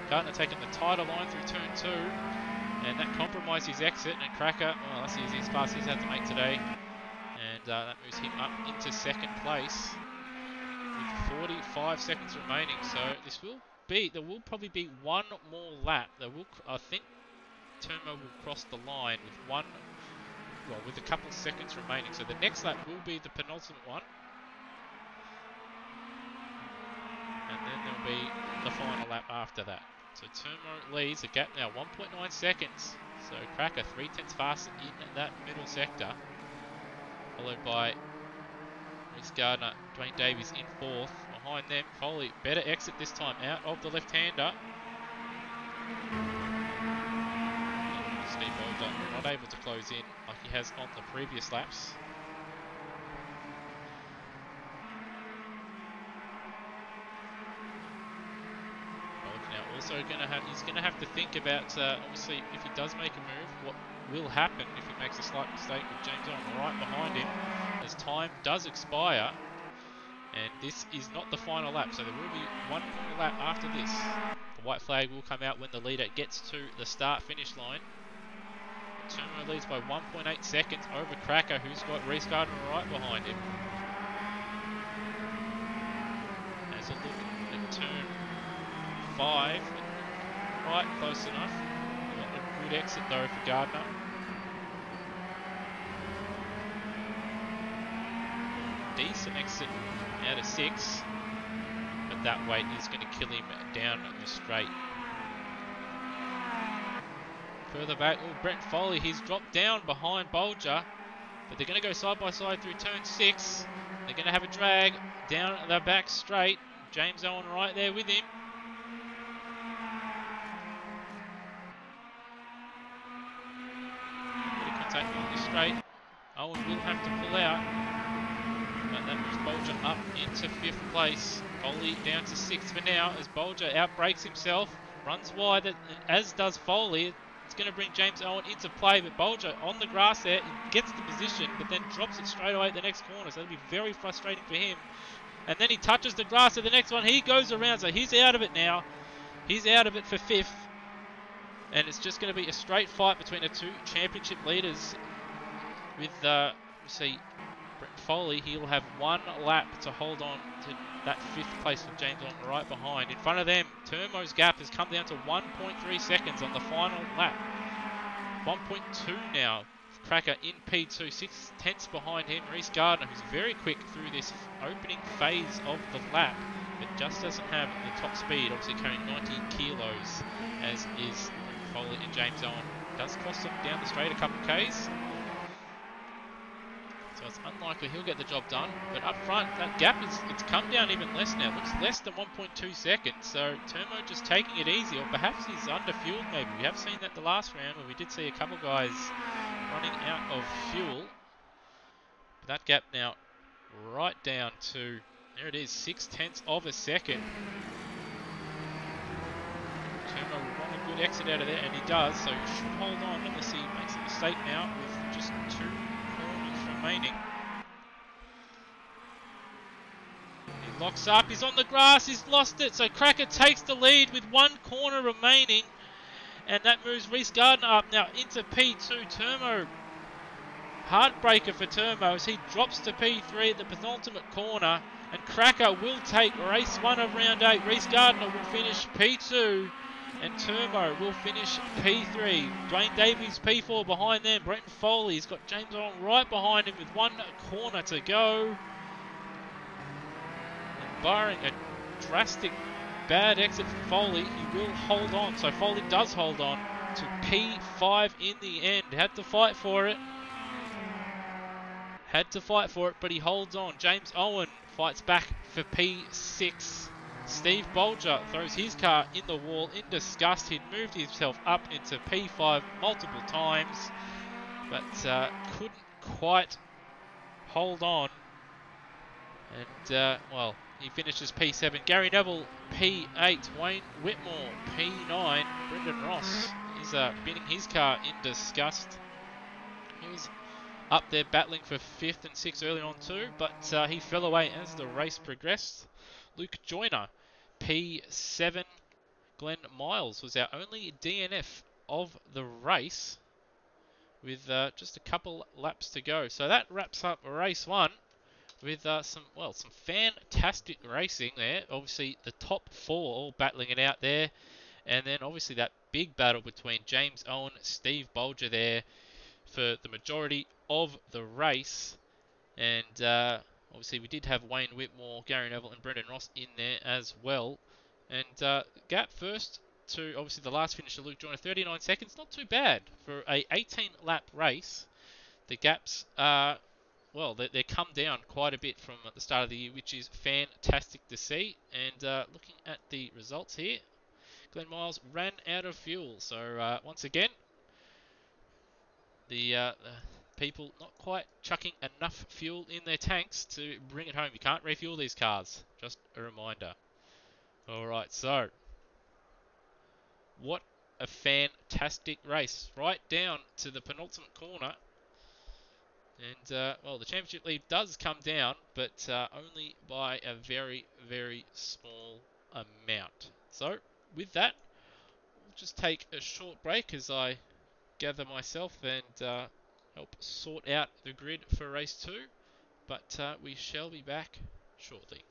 Gardner taking the tighter line through turn 2, and that compromised his exit, and Cracker, well, that's the easiest pass he's had to make today, and that moves him up into second place with 45 seconds remaining. So this will be, there will probably be one more lap. There will, I think Turmo will cross the line with a couple of seconds remaining. So the next lap will be the penultimate one, and then there'll be the final lap after that. So Turmo leads, a gap now 1.9 seconds. So Cracker 3/10 faster in that middle sector, followed by Reese Gardner, Dwayne Davies in 4th. Behind them, Foley, better exit this time out of the left-hander. Steve Bolger not able to close in like he has on the previous laps. Also he's going to have to think about, obviously, if he does make a move, what will happen if he makes a slight mistake with James Owen right behind him, as time does expire, and this is not the final lap, so there will be one more lap after this. The white flag will come out when the leader gets to the start-finish line. Turmo leads by 1.8 seconds over Cracker, who's got Reese Gardner right behind him. As a look at turn 5, right close enough. A good exit though for Gardner. Decent exit out of 6, but that weight is going to kill him down the straight. Further back, Brett Foley, he's dropped down behind Bolger, but they're going to go side by side through turn 6. They're going to have a drag down the back straight. James Owen right there with him. Bit of contact on the straight. Owen will have to pull out, but that moves Bolger up into 5th place. Foley down to 6th for now as Bolger outbrakes himself. runs wide, as does Foley. It's going to bring James Owen into play, but Bolger on the grass there, he gets the position, but then drops it straight away at the next corner, so it'll be very frustrating for him. And then he touches the grass at the next one. He goes around, so he's out of it now. He's out of it for 5th. And it's just going to be a straight fight between the two championship leaders. With, see, Brett Foley, he'll have 1 lap to hold on to that 5th place with James Owen right behind. In front of them, Turmo's gap has come down to 1.3 seconds on the final lap. 1.2 now. Cracker in P2, 6/10 behind him. Reece Gardner, who's very quick through this opening phase of the lap, but just doesn't have the top speed, obviously carrying 90 kilos, as is Foley and James Owen. Does cost him down the straight a couple Ks. So it's unlikely he'll get the job done. But up front, that gap it's come down even less now. It looks less than 1.2 seconds. So Turmo just taking it easy, or perhaps he's under-fueled maybe. We have seen that the last round where we did see a couple guys running out of fuel. But that gap now right down to, there it is, 6/10 of a second. Turmo will want a good exit out of there, and he does, so he should hold on unless he makes a mistake now with just 2 corners remaining. He locks up, he's on the grass, he's lost it, so Cracker takes the lead with 1 corner remaining, and that moves Reece Gardner up now into P2. Turmo, heartbreaker for Turmo as he drops to P3 at the penultimate corner, and Cracker will take race 1 of round 8. Reece Gardner will finish P2, and Turmo will finish P3. Dwayne Davies P4 behind them. Brenton Foley's got James Owen right behind him with 1 corner to go. And barring a drastic bad exit for Foley, he will hold on. So Foley does hold on to P5 in the end. Had to fight for it. But he holds on. James Owen fights back for P6. Steve Bolger throws his car in the wall in disgust. He'd moved himself up into P5 multiple times, but couldn't quite hold on. And, well, he finishes P7. Gary Neville, P8. Wayne Whitmore, P9. Brendan Ross is binning his car in disgust. He was up there battling for 5th and 6th early on too, but he fell away as the race progressed. Luke Joyner, P7. Glenn Miles was our only DNF of the race with just a couple laps to go. So that wraps up race 1 with some fantastic racing there. Obviously the top 4 all battling it out there, and then obviously that big battle between James Owen, Steve Bolger there for the majority of the race. And obviously we did have Wayne Whitmore, Gary Neville and Brendan Ross in there as well. And gap first to obviously the last finisher, Luke Joyner, 39 seconds. Not too bad for a 18-lap race. The gaps are, well, they come down quite a bit from at the start of the year, which is fantastic to see. And looking at the results here, Glenn Miles ran out of fuel. So once again, the people not quite chucking enough fuel in their tanks to bring it home. You can't refuel these cars. Just a reminder. Alright, so what a fantastic race. Right down to the penultimate corner. And, well, the championship lead does come down, but only by a very, very small amount. So, with that, we'll just take a short break as I gather myself and help sort out the grid for race 2. But we shall be back shortly.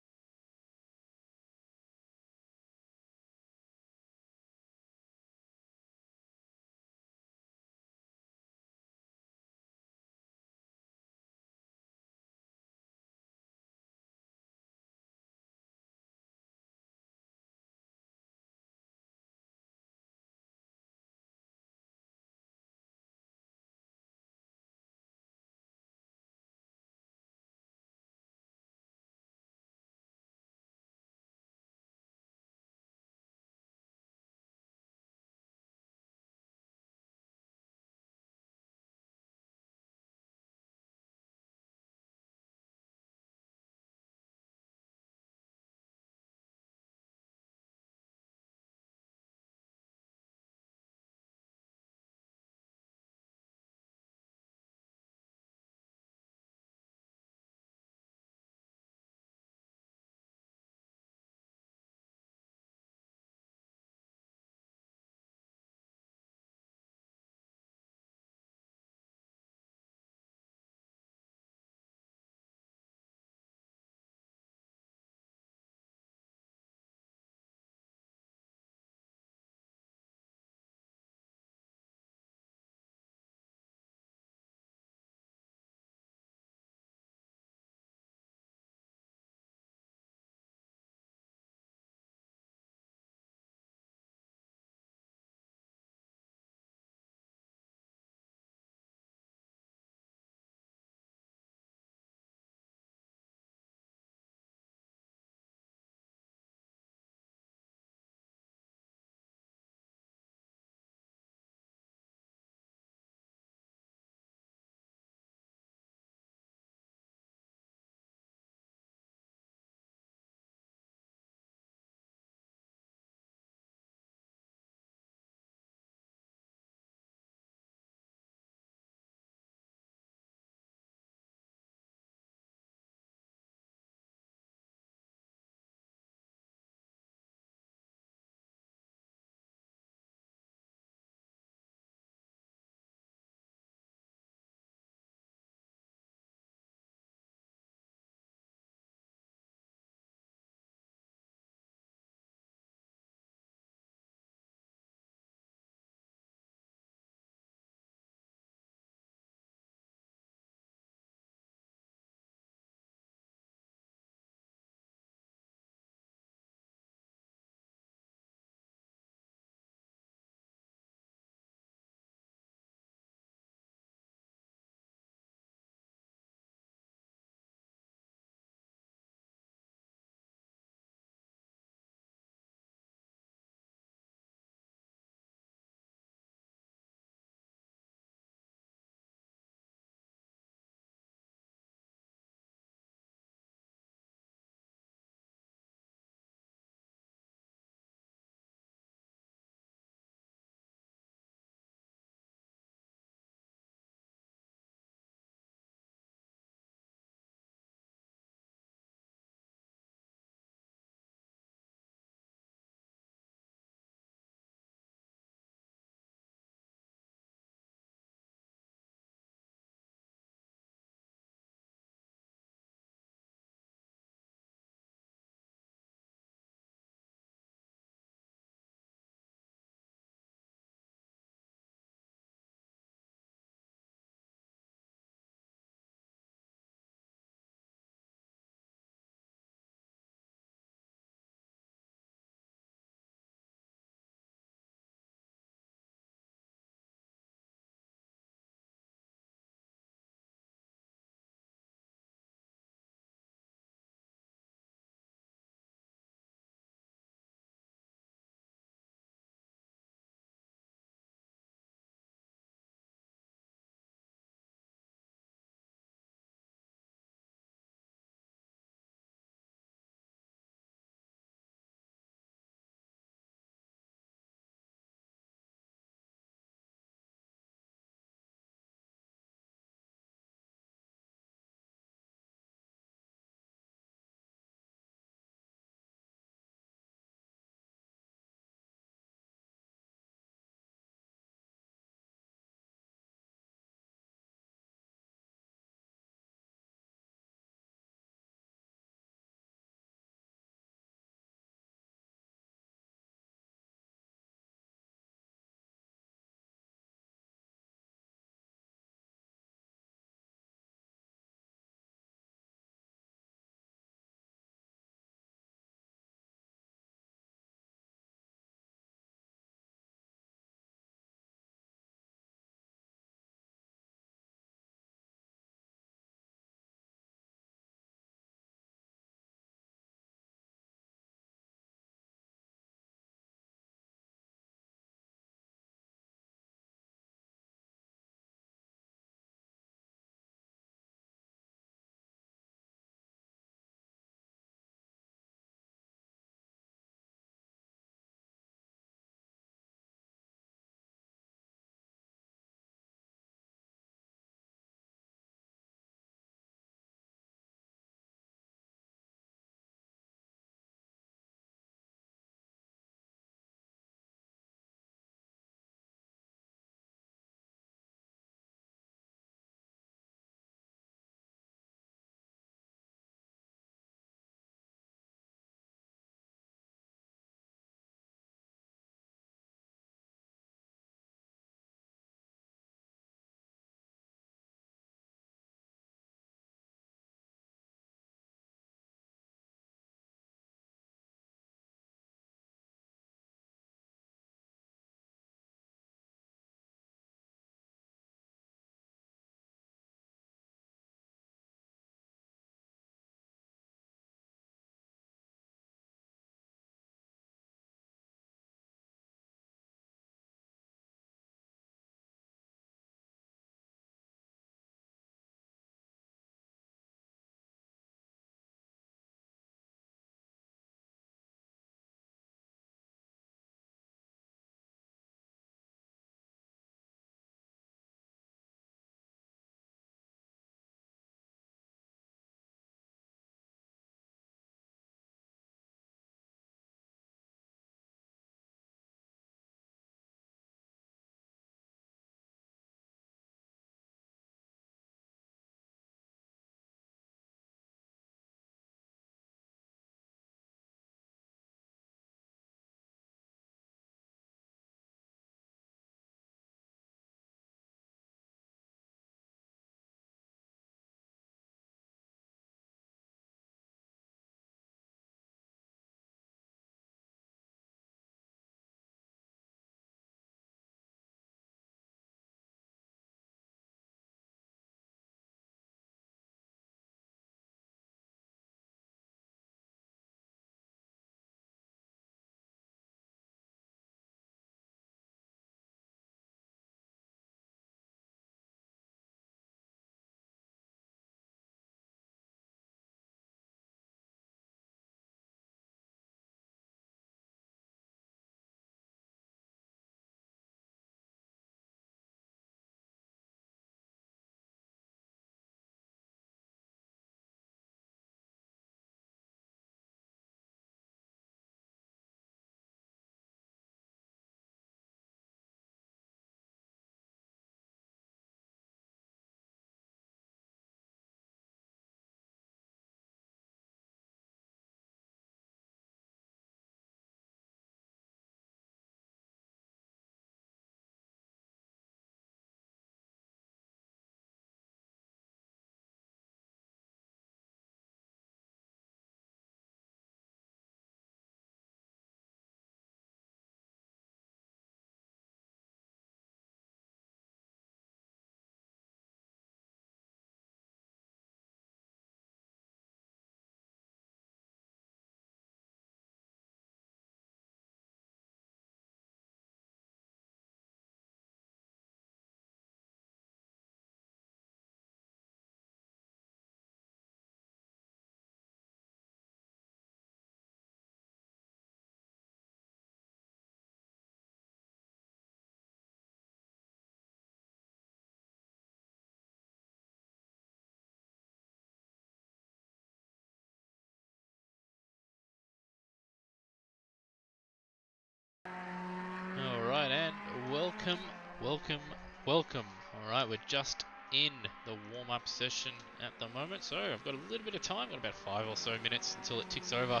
Welcome, welcome, welcome. Alright, we're just in the warm-up session at the moment, so I've got a little bit of time, got about 5 or so minutes until it ticks over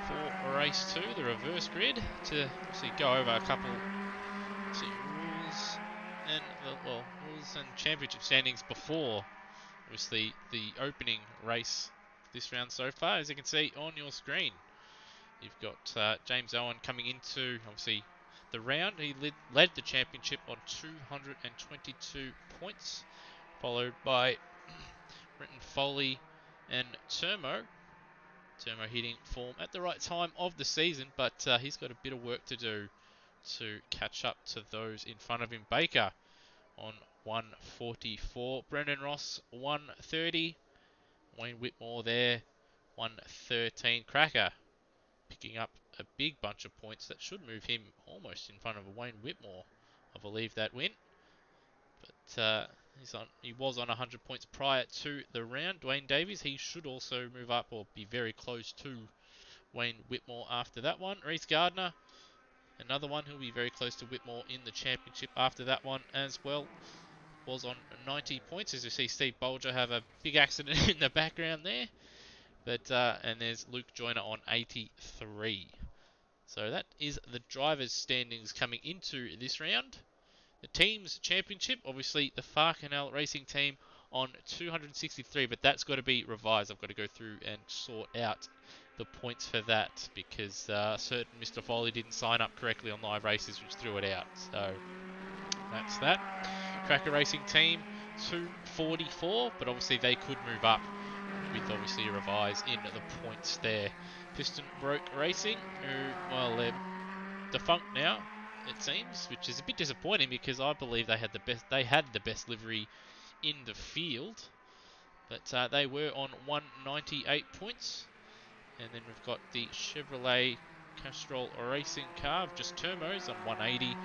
for race 2, the reverse grid, to obviously go over a couple rules and rules and championship standings before obviously the opening race this round so far. As you can see on your screen, you've got James Owen coming into obviously the round. He led the championship on 222 points, followed by Brenton Foley and Turmo. Turmo hitting form at the right time of the season, but he's got a bit of work to do to catch up to those in front of him. Baker on 144, Brendan Ross 130, Wayne Whitmore there 113. Cracker picking up a big bunch of points that should move him almost in front of Wayne Whitmore, I believe, that win. But he was on 100 points prior to the round. Dwayne Davies, he should also move up or be very close to Wayne Whitmore after that one. Reese Gardner, another one who'll be very close to Whitmore in the championship after that one as well, was on 90 points. As you see, Steve Bolger have a big accident in the background there. But and there's Luke Joyner on 83. So that is the drivers' standings coming into this round. The team's championship, obviously the Farcanel Racing Team on 263, but that's got to be revised. I've got to go through and sort out the points for that because certain Mr. Foley didn't sign up correctly on live races, which threw it out. So that's that. Cracker Racing Team 244, but obviously they could move up with obviously a revise in the points there. Piston Broke Racing, who, well, they're defunct now, it seems, which is a bit disappointing because I believe they had the best livery in the field. But they were on 198 points. And then we've got the Chevrolet Castrol Racing Car of just Turmos on 180.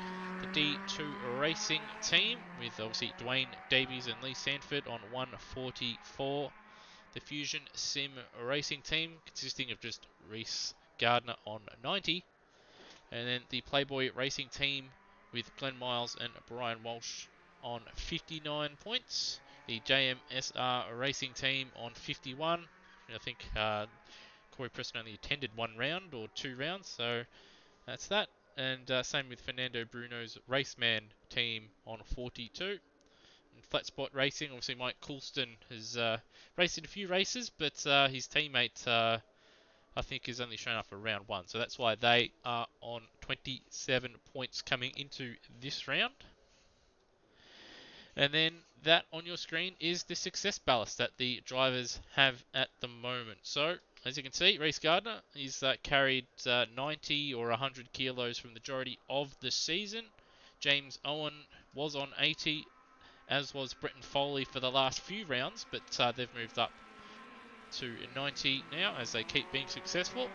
The D2 Racing Team with obviously Dwayne Davies and Lee Sanford on 144. The Fusion Sim Racing Team consisting of just Reese Gardner on 90. And then the Playboy Racing Team with Glenn Miles and Brian Walsh on 59 points. The JMSR Racing Team on 51. I think Corey Preston only attended one round or 2 rounds, so that's that. And same with Fernando Bruno's Raceman Team on 42. Flat Spot Racing, obviously Mike Coulston has raced in a few races, but his teammate I think is only shown up for round 1, so that's why they are on 27 points coming into this round. And then that on your screen is the success ballast that the drivers have at the moment. So as you can see, Reese Gardner, he's carried 90 or 100 kilos from the majority of the season. James Owen was on 80, as was Brenton Foley for the last few rounds, but they've moved up to 90 now as they keep being successful.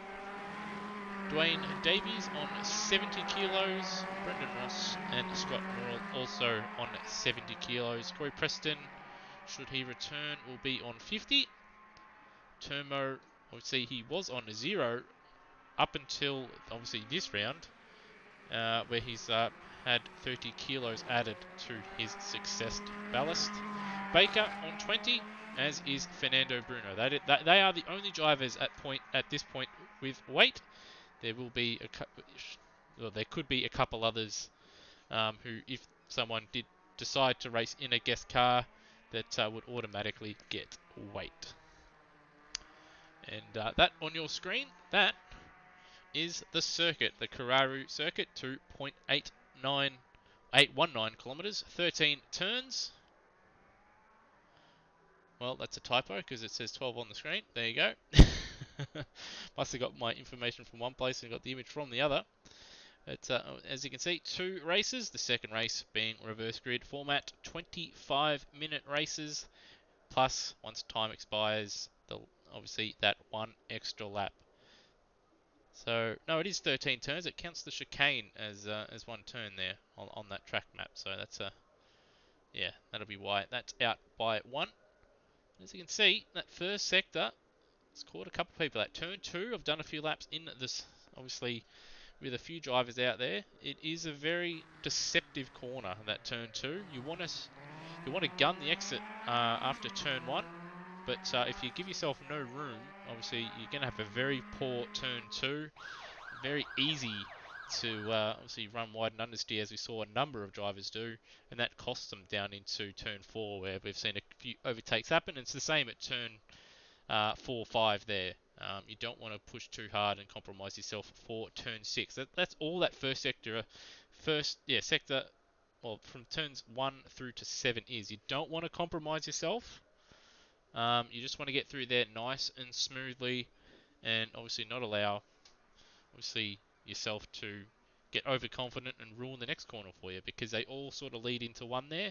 Dwayne Davies on 70 kilos, Brendan Ross and Scott Morrill also on 70 kilos. Corey Preston, should he return, will be on 50. Turmo, obviously he was on 0 up until obviously this round, where he's had 30 kilos added to his success ballast. Baker on 20, as is Fernando Bruno. They are the only drivers at this point with weight. There will be there could be a couple others who, if someone did decide to race in a guest car, that would automatically get weight. And that on your screen, that is the circuit, the Caruaru circuit, 2.819 kilometers, 13 turns. Well, that's a typo because it says 12 on the screen. There you go. Must have got my information from one place and got the image from the other. But as you can see, 2 races. The second race being reverse grid format, 25-minute races. Plus, once time expires, obviously that 1 extra lap. So, no, it is 13 turns. It counts the chicane as 1 turn there on that track map. So that's yeah, that'll be why that's out by 1. As you can see, that first sector, it's caught a couple of people. At turn 2, I've done a few laps in this, obviously, with a few drivers out there, it is a very deceptive corner, that turn 2. You want to gun the exit after turn 1, but if you give yourself no room, obviously you're going to have a very poor turn 2. Very easy to obviously run wide and understeer, as we saw a number of drivers do, and that costs them down into turn 4, where we've seen a few overtakes happen. And it's the same at turn 4, 5 there. You don't want to push too hard and compromise yourself for turn 6. That's all that first sector, sector, well, from turns 1 through to 7 is. You don't want to compromise yourself. You just want to get through there nice and smoothly, and obviously not allow, obviously, yourself to get overconfident and ruin the next corner for you, because they all sort of lead into one there.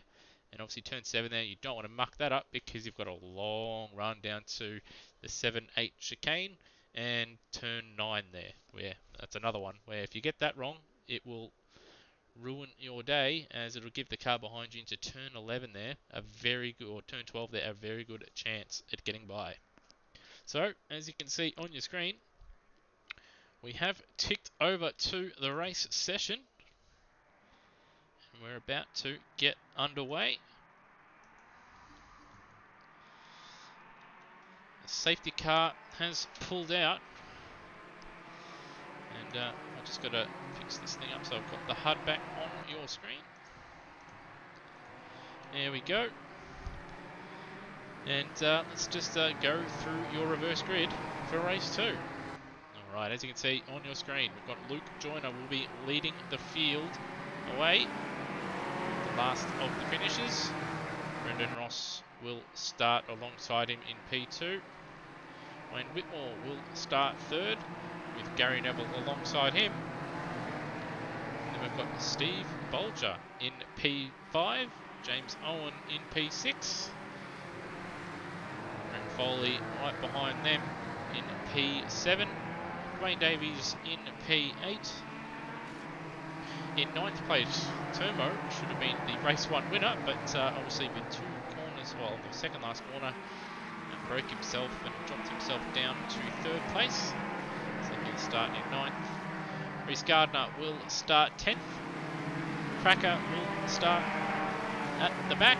And obviously turn 7 there, you don't want to muck that up, because you've got a long run down to the 7-8 chicane and turn 9 there. Where that's another one where if you get that wrong, it will ruin your day, as it'll give the car behind you into turn 11 there a very good, or turn 12 there, a very good chance at getting by. So as you can see on your screen, we have ticked over to the race session, and we're about to get underway. The safety car has pulled out, and I've just got to fix this thing up so I've got the HUD back on your screen. There we go. And let's just go through your reverse grid for race 2. Alright, as you can see on your screen, we've got Luke Joyner will be leading the field away. The last of the finishers. Brendan Ross will start alongside him in P2. Wayne Whitmore will start 3rd, with Gary Neville alongside him. And then we've got Steve Bolger in P5, James Owen in P6. Brent Foley right behind them in P7. Wayne Davies in P8. In 9th place, Termo should have been the race 1 winner, but obviously with 2 corners, well, the second last corner, broke himself and dropped himself down to 3rd place. So he'll start in 9th. Reece Gardner will start 10th. Cracker will start at the back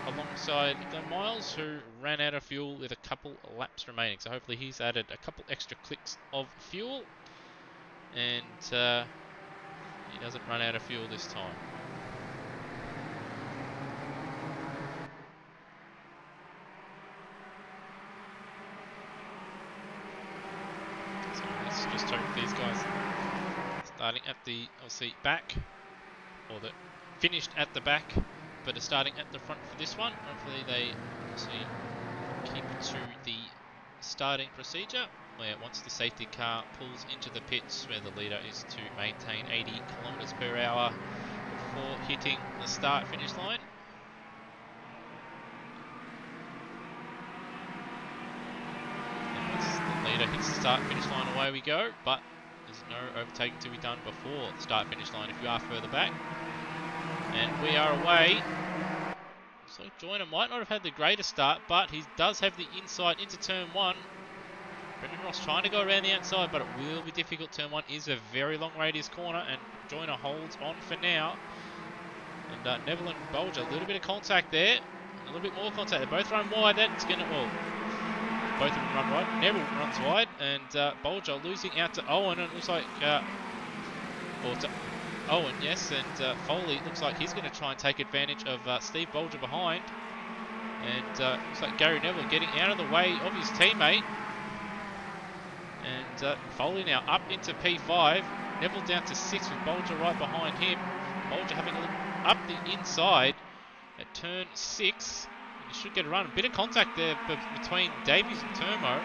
alongside Glenn Miles, who ran out of fuel with a couple laps remaining. So hopefully he's added a couple extra clicks of fuel, and he doesn't run out of fuel this time. So let's just hope these guys starting at the, obviously, back, or the finished at the back, but are starting at the front for this one. Hopefully they obviously keep to the starting procedure, where once the safety car pulls into the pits, where the leader is to maintain 80 kilometers per hour before hitting the start finish line. And once the leader hits the start finish line, away we go, but there's no overtaking to be done before the start finish line if you are further back. And we are away. So Joyner might not have had the greatest start, but he does have the insight into turn 1. Brendan Ross trying to go around the outside, but it will be difficult. Turn 1 is a very long radius corner, and Joyner holds on for now. And Neville and Bolger, a little bit of contact there. A little bit more contact. They both run wide. That's going to, well, both of them run wide. Neville runs wide, and Bolger losing out to Owen, and it looks like, or to Owen, yes, and Foley looks like he's going to try and take advantage of Steve Bolger behind. And looks like Gary Neville getting out of the way of his teammate. And Foley now up into P5. Neville down to 6 with Bolger right behind him. Bolger having a look up the inside at turn 6. And he should get a run. A bit of contact there between Davies and Termo.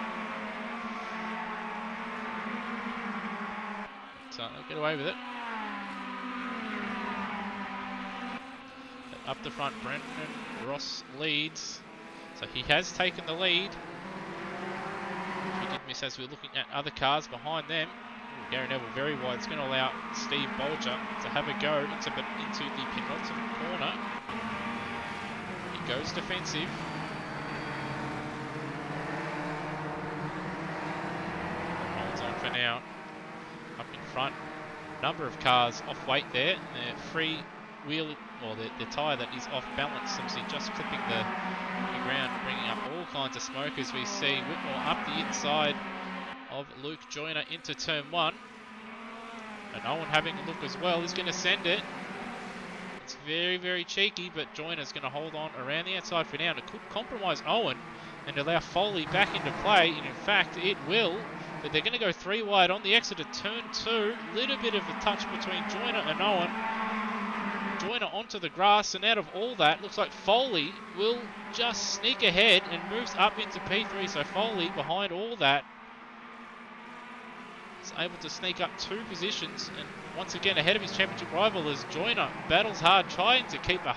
So they'll get away with it. Up the front, Brendan Ross leads. So he has taken the lead. Which we did miss as we were looking at other cars behind them. Ooh, Gary Neville very wide. It's going to allow Steve Bolger to have a go into the penultimate corner. He goes defensive. Holds on for now. Up in front. number of cars off weight there. Their free wheel, or the tyre that is off balance, obviously just clipping the ground, bringing up all kinds of smoke as we see Whitmore up the inside of Luke Joyner into turn 1. And Owen having a look as well. He's going to send it. It's very, very cheeky, but Joyner's going to hold on around the outside for now. And it could compromise Owen and allow Foley back into play. And in fact, it will. But they're going to go 3 wide on the exit of turn 2. Little bit of a touch between Joyner and Owen. Joyner onto the grass, and out of all that, looks like Foley will just sneak ahead and moves up into P3. So Foley, behind all that, is able to sneak up 2 positions, and once again ahead of his championship rival as Joyner battles hard, trying to keep a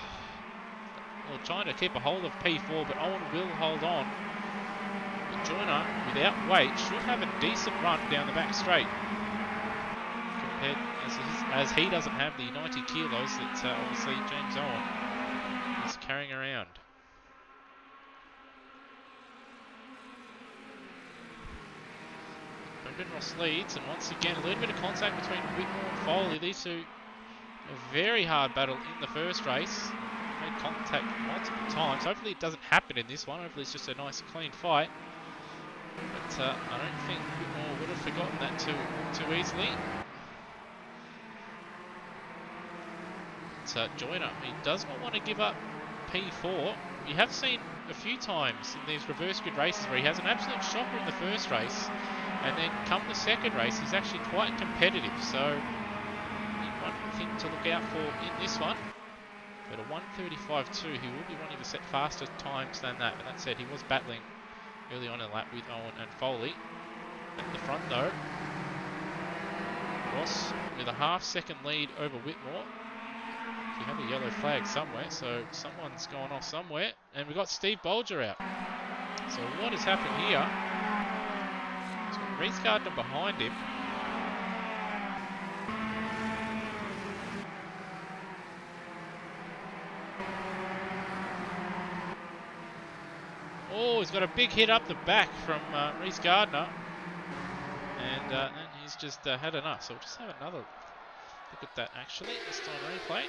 hold of P4, but Owen will hold on. But Joyner, without weight, should have a decent run down the back straight. Compared as he doesn't have the 90 kilos that obviously James Owen is carrying around. Brendan Ross leads, and once again a little bit of contact between Whitmore and Foley. These two, a very hard battle in the first race. Made contact multiple times. Hopefully it doesn't happen in this one. Hopefully it's just a nice clean fight. But I don't think Whitmore would have forgotten that too easily. Joyner, he does not want to give up P4. We have seen a few times in these reverse grid races where he has an absolute shocker in the first race, and then come the second race he's actually quite competitive. So one thing to look out for in this one. But a 1:35.2, he will be wanting to set faster times than that. But that said, he was battling early on in the lap with Owen and Foley. At the front though, Ross with a half-second lead over Whitmore. You have a yellow flag somewhere, so someone's gone off somewhere, and we've got Steve Bolger out. So what has happened here? He's got Reese Gardner behind him. Oh, he's got a big hit up the back from Reese Gardner, and then he's just had enough. So we'll just have another look at that actually, just on replay.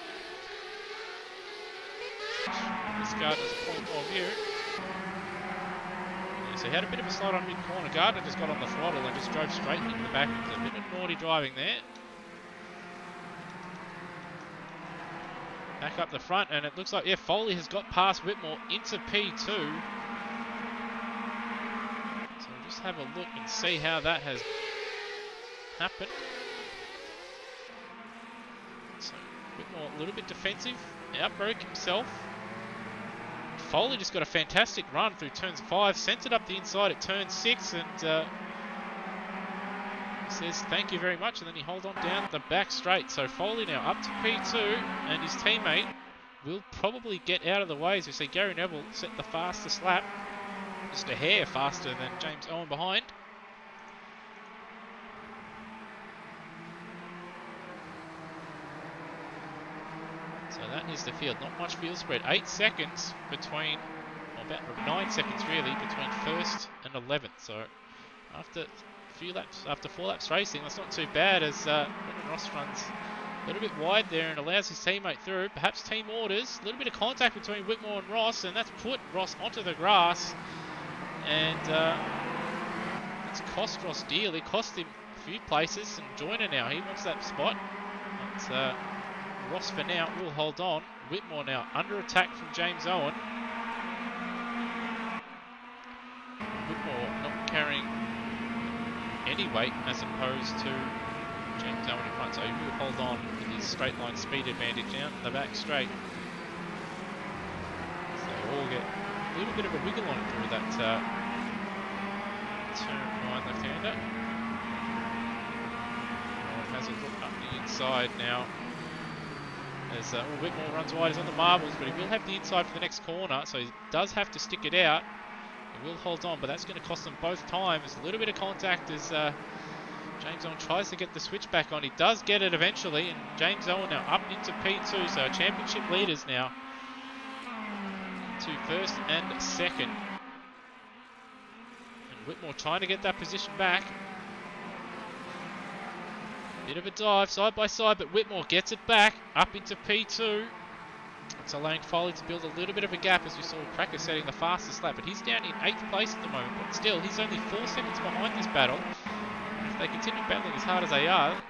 This Gardner's point of view. Yeah, so he had a bit of a slide on mid-corner. Gardner just got on the throttle and just drove straight into the back. It was a bit of naughty driving there. Back up the front, and it looks like, yeah, Foley has got past Whitmore into P2. So we'll just have a look and see how that has happened. So Whitmore a little bit defensive, outbroke himself. Foley just got a fantastic run through turns 5, sent it up the inside at turn 6, and says thank you very much, and then he holds on down the back straight. So Foley now up to P2, and his teammate will probably get out of the way. As we see Gary Neville set the fastest lap, just a hair faster than James Owen behind. So that is the field, not much field spread. 8 seconds between, or about 9 seconds really, between first and 11th. So after a few laps, after 4 laps racing, that's not too bad, as Brendan Ross runs a little bit wide there and allows his teammate through. Perhaps team orders, a little bit of contact between Whitmore and Ross, and that's put Ross onto the grass. And it's cost Ross dearly, cost him a few places, and Joyner now, he wants that spot. But, Ross for now will hold on. Whitmore now under attack from James Owen. Whitmore not carrying any weight as opposed to James Owen in front, so he will hold on with his straight line speed advantage out the back straight. So we'll get a little bit of a wiggle on through that turn 9 left-hander. Owen has a look up the inside now. As Whitmore runs wide, he's on the marbles, but he will have the inside for the next corner, so he does have to stick it out. He will hold on, but that's going to cost them both times. A little bit of contact as James Owen tries to get the switch back on. He does get it eventually, and James Owen now up into P2, so championship leaders now to first and second. And Whitmore trying to get that position back. Bit of a dive, side by side, but Whitmore gets it back, up into P2. It's allowing Foley to build a little bit of a gap as we saw Cracker setting the fastest lap, but he's down in 8th place at the moment, but still, he's only 4 seconds behind this battle. And if they continue battling as hard as they are,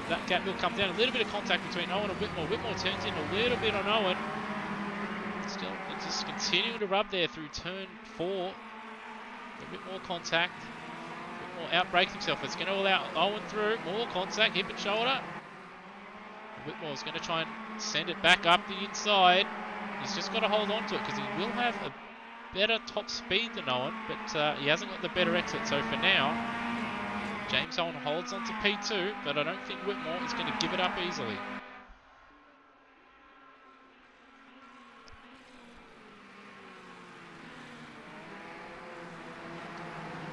that gap will come down. A little bit of contact between Owen and Whitmore. Whitmore turns in a little bit on Owen. Still, it's just continuing to rub there through turn 4. A bit more contact. Whitmore outbrakes himself. It's going to allow Owen through. More contact, hip and shoulder. Whitmore's going to try and send it back up the inside. He's just got to hold on to it because he will have a better top speed than Owen, but he hasn't got the better exit. So for now, James Owen holds on to P2, but I don't think Whitmore is going to give it up easily.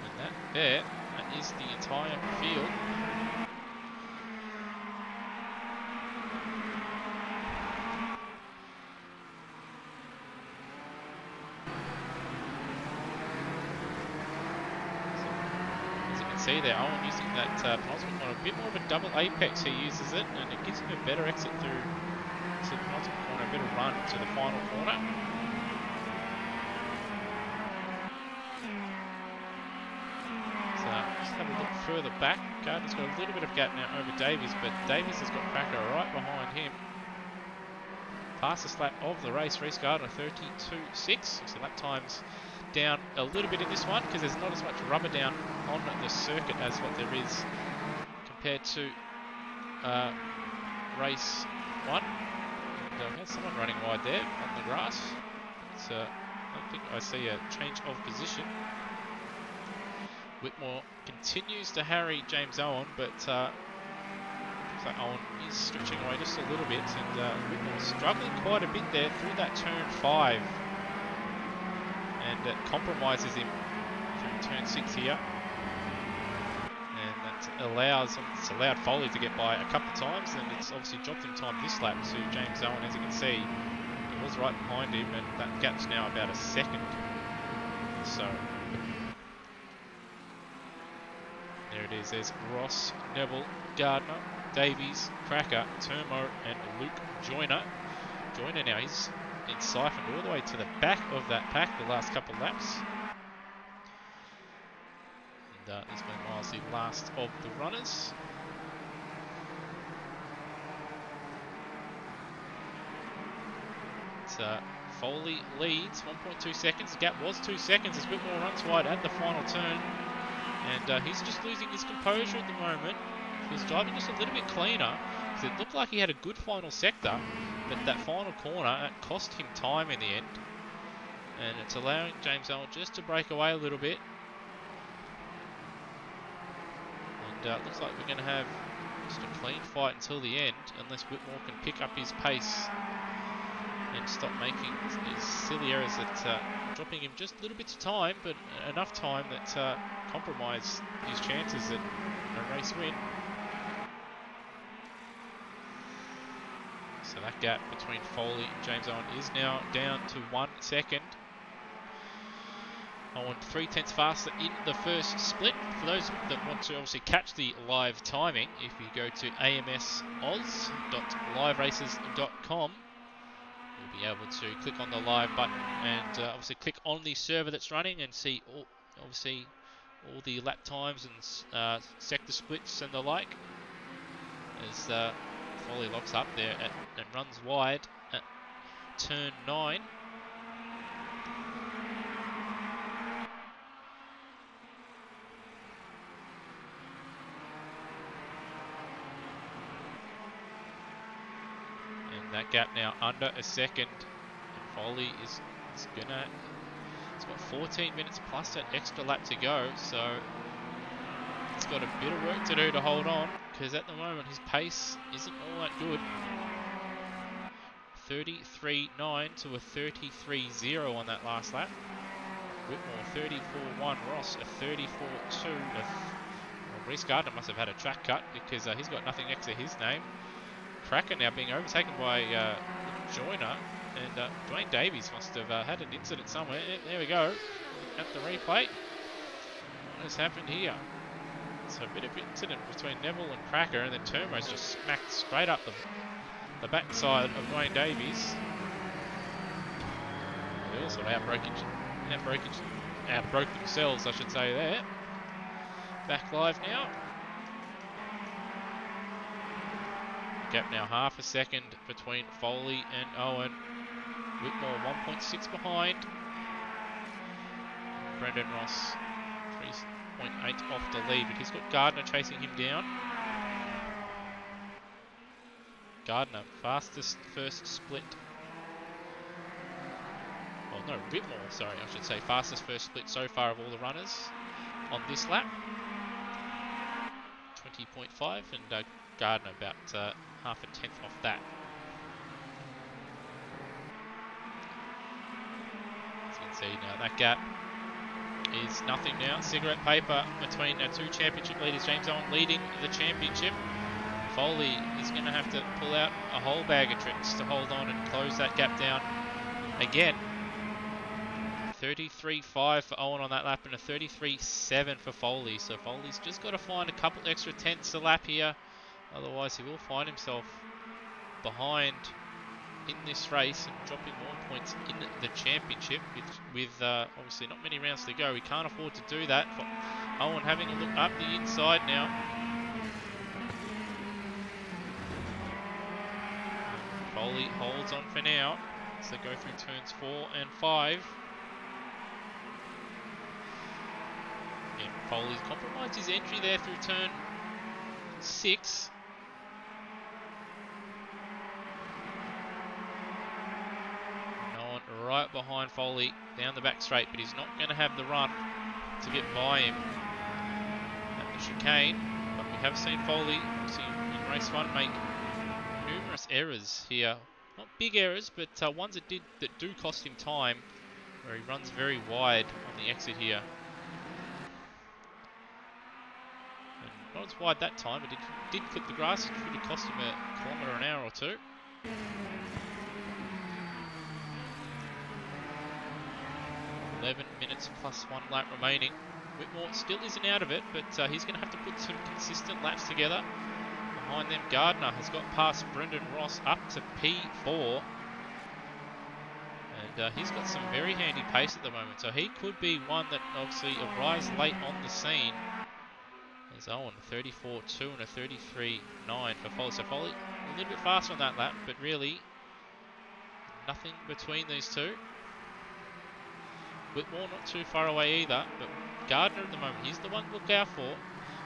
And that is the entire field. See there, Owen using that penultimate corner, a bit more of a double apex he uses it, and it gives him a better exit through to the penultimate corner, a better run to the final corner. So just have a look further back. Gardner's got a little bit of gap now over Davies, but Davies has got Cracker right behind him. Fastest lap of the race, Reece Gardner 32.6, so lap times down a little bit in this one because there's not as much rubber down on the circuit as what there is compared to race 1. And, there's someone running wide there on the grass. But, I don't think I see a change of position. Whitmore continues to harry James Owen, but looks like Owen is stretching away just a little bit, and Whitmore struggling quite a bit there through that turn 5. And it compromises him through turn 6 here. And that it's allowed Foley to get by a couple of times, and it's obviously dropped him time this lap to James Owen. As you can see, he was right behind him, and that gap's now about a second. So there it is. There's Ross, Neville, Gardner, Davies, Cracker, Turmo, and Luke Joyner. Joyner now, he's been siphoned all the way to the back of that pack the last couple of laps. And he's been Miles the last of the runners. Foley leads 1.2 seconds. The gap was 2 seconds as Whitmore runs wide at the final turn. And he's just losing his composure at the moment. He's driving just a little bit cleaner because it looked like he had a good final sector. But that final corner, it cost him time in the end. And it's allowing James Owen just to break away a little bit. And it looks like we're going to have just a clean fight until the end, unless Whitmore can pick up his pace and stop making these silly errors that dropping him just little bits of time, but enough time that compromise his chances at a race win. So that gap between Foley and James Owen is now down to 1 second. Owen 0.3 faster in the first split. For those that want to obviously catch the live timing, if you go to AMSoz.liveraces.com, you'll be able to click on the live button and obviously click on the server that's running and see all the lap times and sector splits and the like. As Foley locks up there and runs wide at turn 9. And that gap now under a second. And Foley is gonna. It's got 14 minutes plus that extra lap to go, so it's got a bit of work to do to hold on, because at the moment his pace isn't all that good. 33.9 to a 33.0 on that last lap. Whitmore 34.1, Ross a 34.2. Reece Gardner must have had a track cut because he's got nothing next to his name. Cracker now being overtaken by Joyner, and Dwayne Davies must have had an incident somewhere. There we go, at the replay. What has happened here? So a bit of incident between Neville and Cracker, and then Turbo's just smacked straight up the backside of Dwayne Davies. They all sort of outbroke themselves, I should say there. Back live now. Gap now half a second between Foley and Owen. Whitmore 1.6 behind. Brendan Ross 3.8 off the lead, but he's got Gardner chasing him down. Gardner, fastest first split. Well, no, Whitmore, sorry, I should say fastest first split so far of all the runners on this lap. 20.5, and Gardner about half a tenth off that. As you can see now, that gap is nothing now. Cigarette paper between our two championship leaders. James Owen leading the championship. Foley is going to have to pull out a whole bag of tricks to hold on and close that gap down again. 33.5 for Owen on that lap and a 33.7 for Foley. So Foley's just got to find a couple extra tenths a lap here. Otherwise he will find himself behind in this race and dropping more points in the championship with obviously not many rounds to go. He can't afford to do that. Owen having a look up the inside now. Foley holds on for now as they go through turns 4 and 5. Yeah, Foley's compromised his entry there through turn 6. Right behind Foley down the back straight, but he's not going to have the run to get by him at the chicane. But we have seen Foley in race 1 make numerous errors here. Not big errors, but ones that do cost him time, where he runs very wide on the exit here. And not as wide that time, but it did clip the grass. It could have cost him a kilometre an hour or two. 11 minutes plus 1 lap remaining. Whitmore still isn't out of it, but he's going to have to put some consistent laps together. Behind them, Gardner has got past Brendan Ross up to P4. And he's got some very handy pace at the moment, so he could be one that obviously arrives late on the scene. There's Owen, 34.2 and a 33.9 for Foley. So Foley a little bit faster on that lap, but really nothing between these two. Whitmore not too far away either, but Gardner at the moment, he's the one to look out for.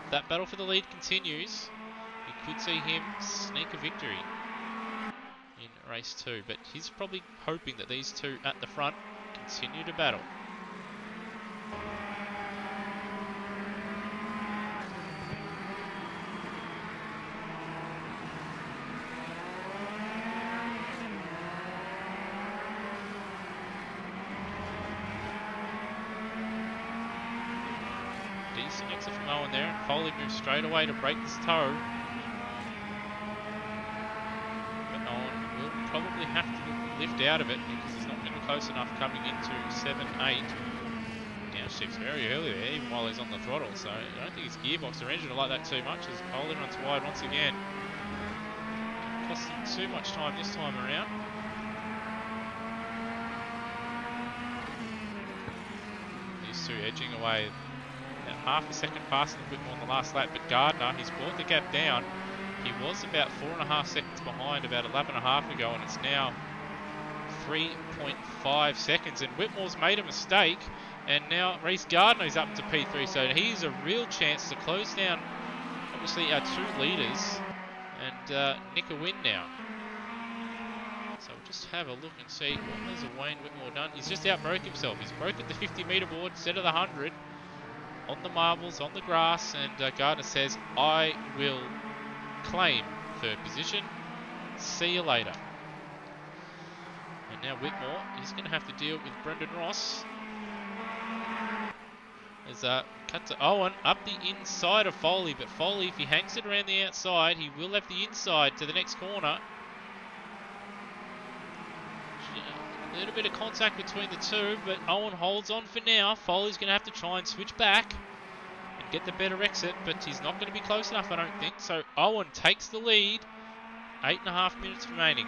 If that battle for the lead continues, you could see him sneak a victory in race 2, but he's probably hoping that these two at the front continue to battle. Decent exit from Owen there, and Foley moves straight away to break this tow. But Owen will probably have to lift out of it because he's not going to be close enough coming into 7-8. Downshifts very early there, even while he's on the throttle, so I don't think his gearbox or engine will like that too much as Foley runs wide once again. Didn't cost him too much time this time around. These two edging away. Half a second faster than Whitmore on the last lap, but Gardner, he's brought the gap down. He was about 4.5 seconds behind about a lap and a half ago, and it's now 3.5 seconds. And Whitmore's made a mistake, and now Reece Gardner's up to P3, so he's a real chance to close down, obviously, our two leaders and nick a win now. So we'll just have a look and see what has Wayne Whitmore done. He's just outbroke himself. He's broken the 50 metre board instead of the 100. On the marbles, on the grass, and Gardner says, I will claim third position. See you later. And now Whitmore, he's going to have to deal with Brendan Ross. There's a cut to Owen up the inside of Foley, but Foley, if he hangs it around the outside, he will have the inside to the next corner. A little bit of contact between the two, but Owen holds on for now. Foley's going to have to try and switch back. And get the better exit, but he's not going to be close enough, I don't think. So Owen takes the lead. 8.5 minutes remaining.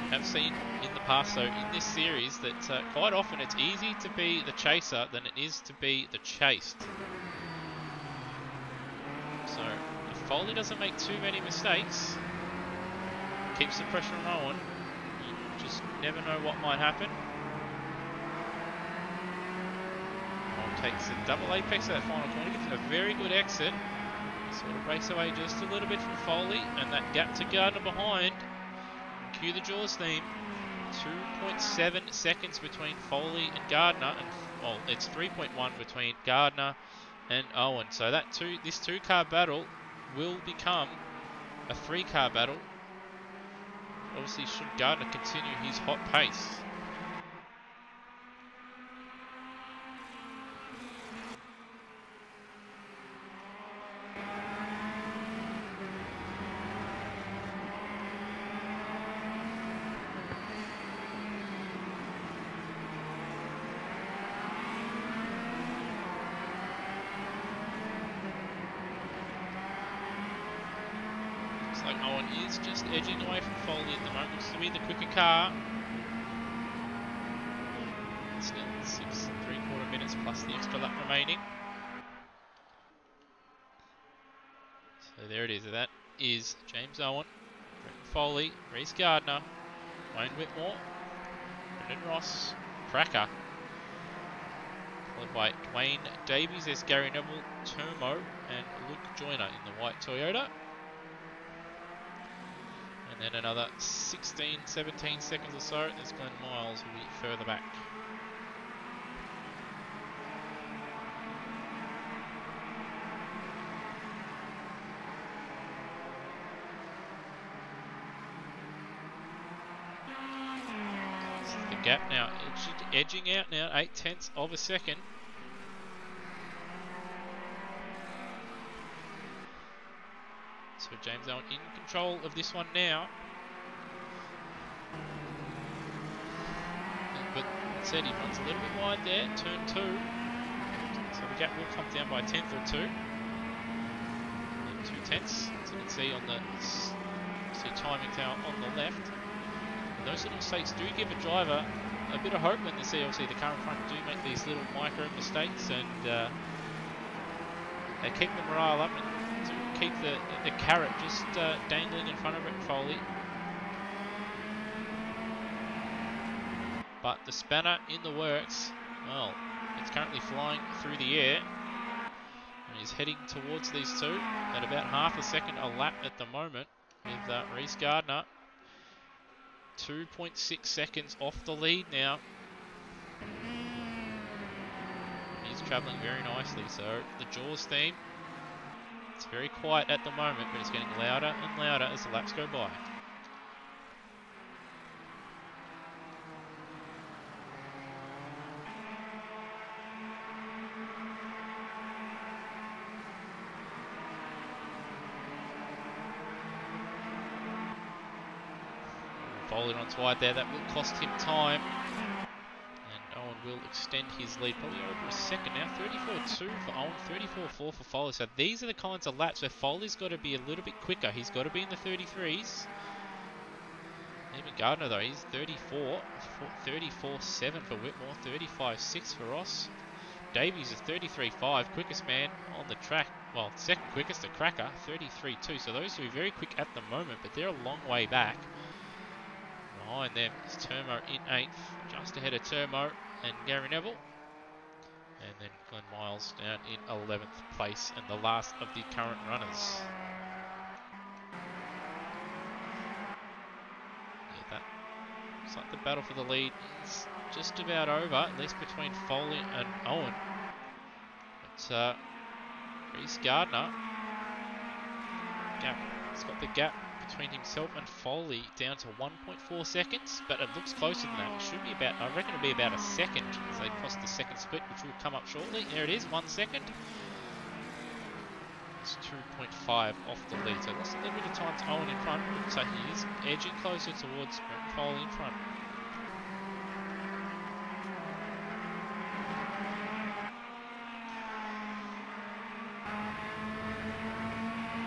Have seen in the past, though, in this series that quite often it's easier to be the chaser than it is to be the chased. So if Foley doesn't make too many mistakes, keeps the pressure on Owen, you just never know what might happen. Owen takes a double apex at that final corner, gets a very good exit. Sort of breaks away just a little bit from Foley, and that gap to Gardner behind. Cue the Jaws theme. 2.7 seconds between Foley and Gardner, and well, it's 3.1 between Gardner and Owen. So that this two-car battle will become a three-car battle. Obviously, should Gardner continue his hot pace. Like Owen is just edging away from Foley at the moment. Looks to be the quicker car. Still 6 3/4 minutes plus the extra lap remaining. So there it is. That is James Owen, Brendan Foley, Reese Gardner, Wayne Whitmore, Brendan Ross, Cracker, followed by Dwayne Davies. There's Gary Neville, Turmo, and Luke Joyner in the white Toyota. And then another 16, 17 seconds or so. There's Glenn Miles, who will be further back. So the gap now edging out now, 0.8 of a second. So James Owen in control of this one now. But that said, he runs a little bit wide there, turn 2. So the gap will come down by 1/10 or 2. And 2/10, as you can see on the timing tower on the left. And those little mistakes do give a driver a bit of hope when they see obviously the car in front do make these little micro mistakes, and they keep the morale up and keep the carrot just dangling in front of Brett Foley. But the spanner in the works, well, it's currently flying through the air and is heading towards these two at about half a second a lap at the moment, with Reese Gardner 2.6 seconds off the lead now. He's travelling very nicely, so the Jaws theme, it's very quiet at the moment, but it's getting louder and louder as the laps go by. Foley onto wide there, that will cost him time. And Owen will extend his lead probably over a second now. 34.2 for Owen, 34.4 for Foley. So these are the kinds of laps where Foley's got to be a little bit quicker. He's got to be in the 33s. Even Gardner though, he's 34, 34.7 for Whitmore, 35.6 for Ross. Davies is 33.5, quickest man on the track. Well, second quickest to Cracker, 33.2. So those two are very quick at the moment, but they're a long way back. Behind them is Turmo in 8th, just ahead of Turmo and Gary Neville. And then Glenn Miles down in 11th place, and the last of the current runners. Yeah, that looks like the battle for the lead is just about over, at least between Foley and Owen. But Reese Gardner, he's got the gap between himself and Foley down to 1.4 seconds, but it looks closer than that. It should be about, I reckon it'll be about a second as they cross the second split, which will come up shortly. There it is, 1 second. It's 2.5 off the lead, so lost a little bit of time to Owen in front, but he is edging closer towards Brendan Foley in front.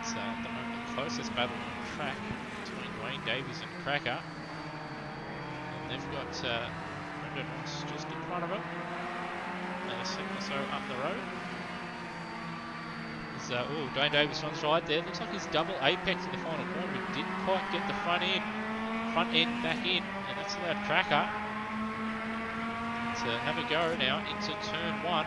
It's at the moment the closest battle on the track between Wayne Davies and Cracker. And they've got Brendan Ross just in front of him, and a second or so up the road. Wayne Davies runs right there. Looks like he's double apex in the final corner, but didn't quite get the front end back in, and that's allowed Cracker to have a go now into turn 1.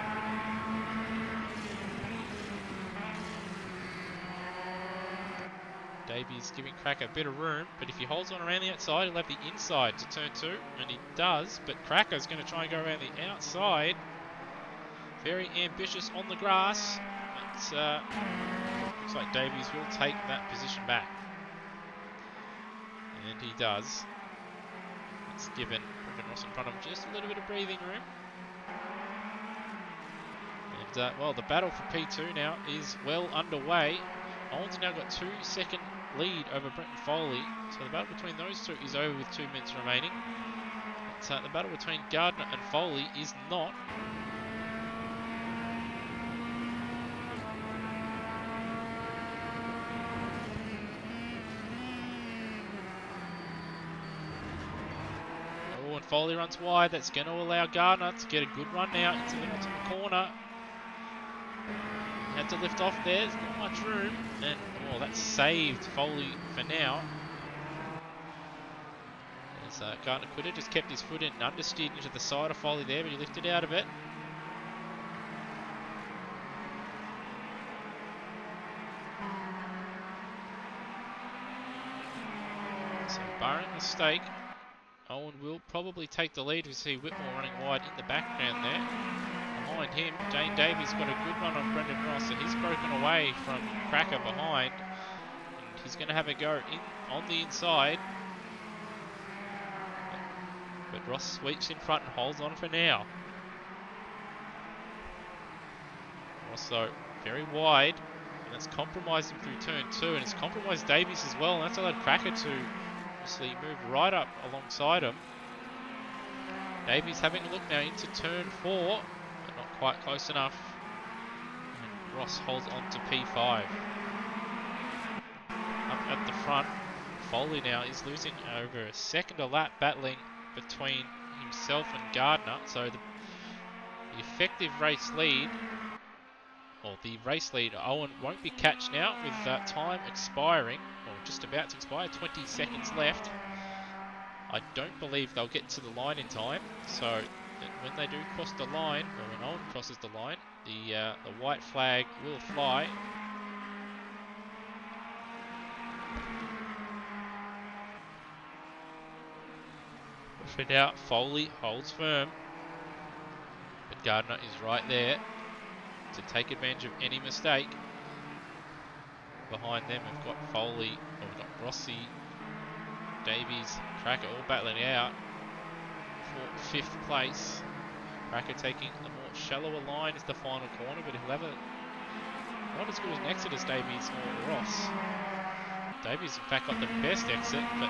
Davies giving Cracker a bit of room, but if he holds on around the outside, he'll have the inside to turn 2, and he does, but Cracker's going to try and go around the outside. Very ambitious on the grass. Looks like Davies will take that position back. And he does. It's given Brendan Ross in front of him just a little bit of breathing room. And, well, the battle for P2 now is well underway. Owen's now got 2-second lead over Brendan Foley. So the battle between those two is over with 2 minutes remaining. But, the battle between Gardner and Foley is not. Foley runs wide. That's going to allow Gardner to get a good run now into the bottom corner. Had to lift off there. There's not much room. And, well, that saved Foley for now. As Gardner could have just kept his foot in and understeered into the side of Foley there, but he lifted out of it. So, barring mistake, Owen will probably take the lead. We see Whitmore running wide in the background there. Behind him, Dane Davies got a good run on Brendan Ross, and he's broken away from Cracker behind. And he's going to have a go on the inside. But Ross sweeps in front and holds on for now. Ross, though, very wide, and that's compromised him through turn 2, and it's compromised Davies as well, and that's allowed Cracker to obviously move right up alongside him. Davies having a look now into turn 4, but not quite close enough. And Ross holds on to P5. Up at the front, Foley now is losing over a second a lap, battling between himself and Gardner. So the effective race lead, or the race lead, Owen won't be catched now with time expiring, or just about to expire, 20 seconds left. I don't believe they'll get to the line in time, so when they do cross the line, or when Owen crosses the line, the white flag will fly. For now, Foley holds firm, but Gardner is right there to take advantage of any mistake. Behind them we've got Foley, or we've got Rossi, Davies, Cracker all battling out for 5th place. Cracker taking the more shallower line is the final corner, but he'll have a not as good as an exit as Davies or Ross. Davies in fact got the best exit, but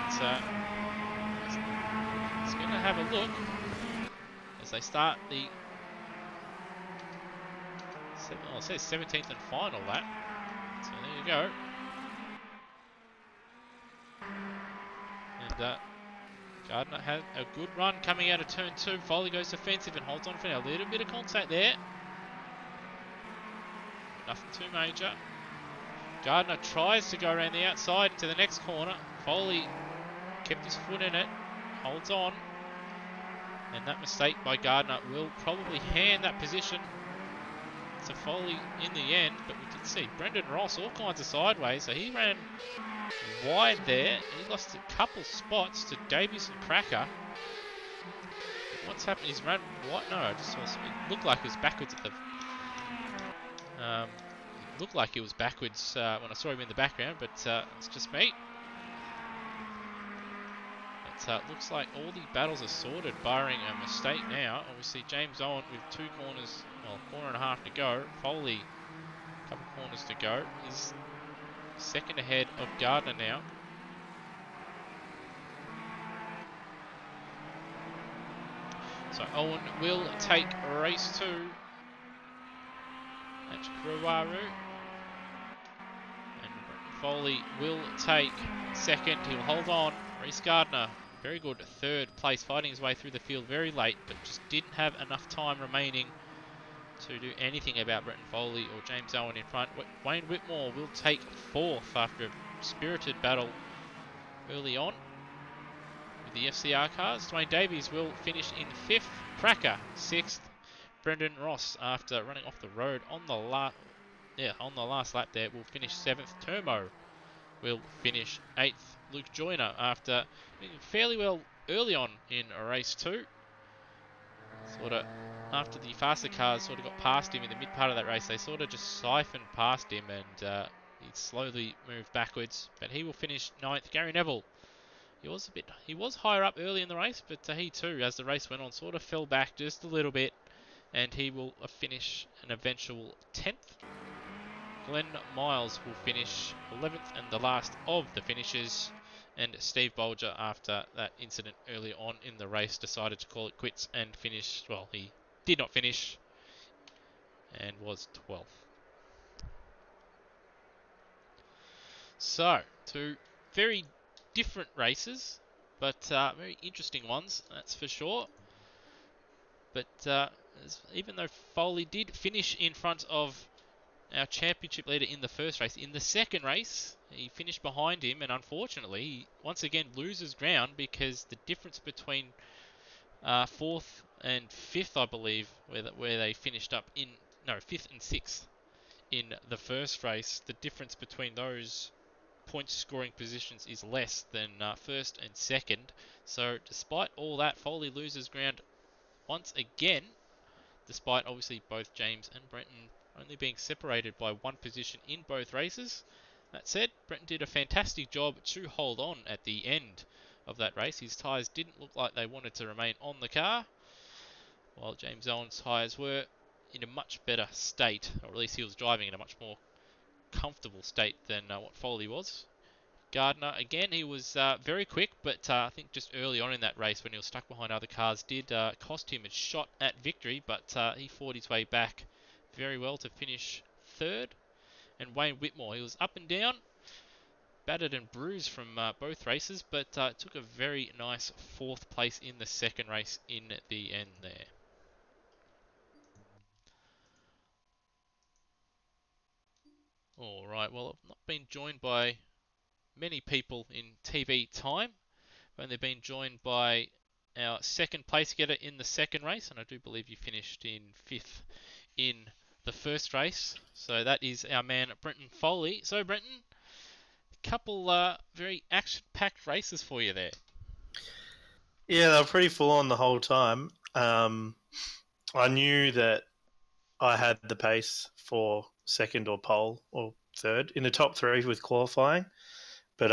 he's going to have a look as they start the it says 17th and final lap. So there you go. And Gardner had a good run coming out of turn 2. Foley goes defensive and holds on for now. A little bit of contact there. Nothing too major. Gardner tries to go around the outside to the next corner. Foley kept his foot in it. Holds on. And that mistake by Gardner will probably hand that position to Foley in the end, but we did see Brendan Ross all kinds of sideways, so he ran wide there. He lost a couple spots to Davies and Cracker. But what's happened? He's run what? No, I just saw something. It looked like it was backwards at the. Looked like it was backwards when I saw him in the background, but it's just me. looks like all the battles are sorted, barring a mistake now. Obviously, James Owen with 2 corners, well, corner and a half to go. Foley, a couple corners to go. Is second ahead of Gardner now. So Owen will take race 2 at Caruaru. And Foley will take second. He'll hold on. Reece Gardner, very good third place, fighting his way through the field very late, but just didn't have enough time remaining to do anything about Brenton Foley or James Owen in front. Wayne Whitmore will take 4th after a spirited battle early on with the FCR cars. Dwayne Davies will finish in 5th. Cracker 6th. Brendan Ross, after running off the road on the last lap there, will finish 7th. Turmo will finish 8th. Luke Joyner, after doing fairly well early on in race 2, after the faster cars got past him in the mid part of that race, they just siphoned past him, and he slowly moved backwards. But he will finish 9th. Gary Neville, he was higher up early in the race, but he too, as the race went on, fell back just a little bit, and he will finish an eventual 10th. Glenn Miles will finish 11th and the last of the finishers. And Steve Bolger, after that incident early on in the race, decided to call it quits and finished. Well, he did not finish and was 12th. So, 2 very different races, but very interesting ones, that's for sure. But even though Foley did finish in front of our championship leader in the first race, in the second race he finished behind him, and unfortunately he once again loses ground, because the difference between 4th and 5th, I believe, where they finished up in 5th and 6th in the first race, the difference between those point scoring positions is less than 1st and 2nd. So despite all that, Foley loses ground once again, despite obviously both James and Brenton only being separated by 1 position in both races. That said, Brenton did a fantastic job to hold on at the end of that race. His tyres didn't look like they wanted to remain on the car, while James Owen's tyres were in a much better state, or at least he was driving in a much more comfortable state than what Foley was. Gardner, again, he was very quick, but I think just early on in that race, when he was stuck behind other cars, did cost him a shot at victory, but he fought his way back very well to finish 3rd. And Wayne Whitmore, he was up and down, battered and bruised from both races, but took a very nice 4th place in the second race in the end there. Alright, well, I've not been joined by many people in TV time. I've only been joined by our 2nd place getter in the second race, and I do believe you finished in 5th in the first race. So that is our man Brenton Foley. So Brenton, a couple very action-packed races for you there. Yeah, they were pretty full on the whole time. I knew that I had the pace for 2nd or pole or 3rd in the top 3 with qualifying, but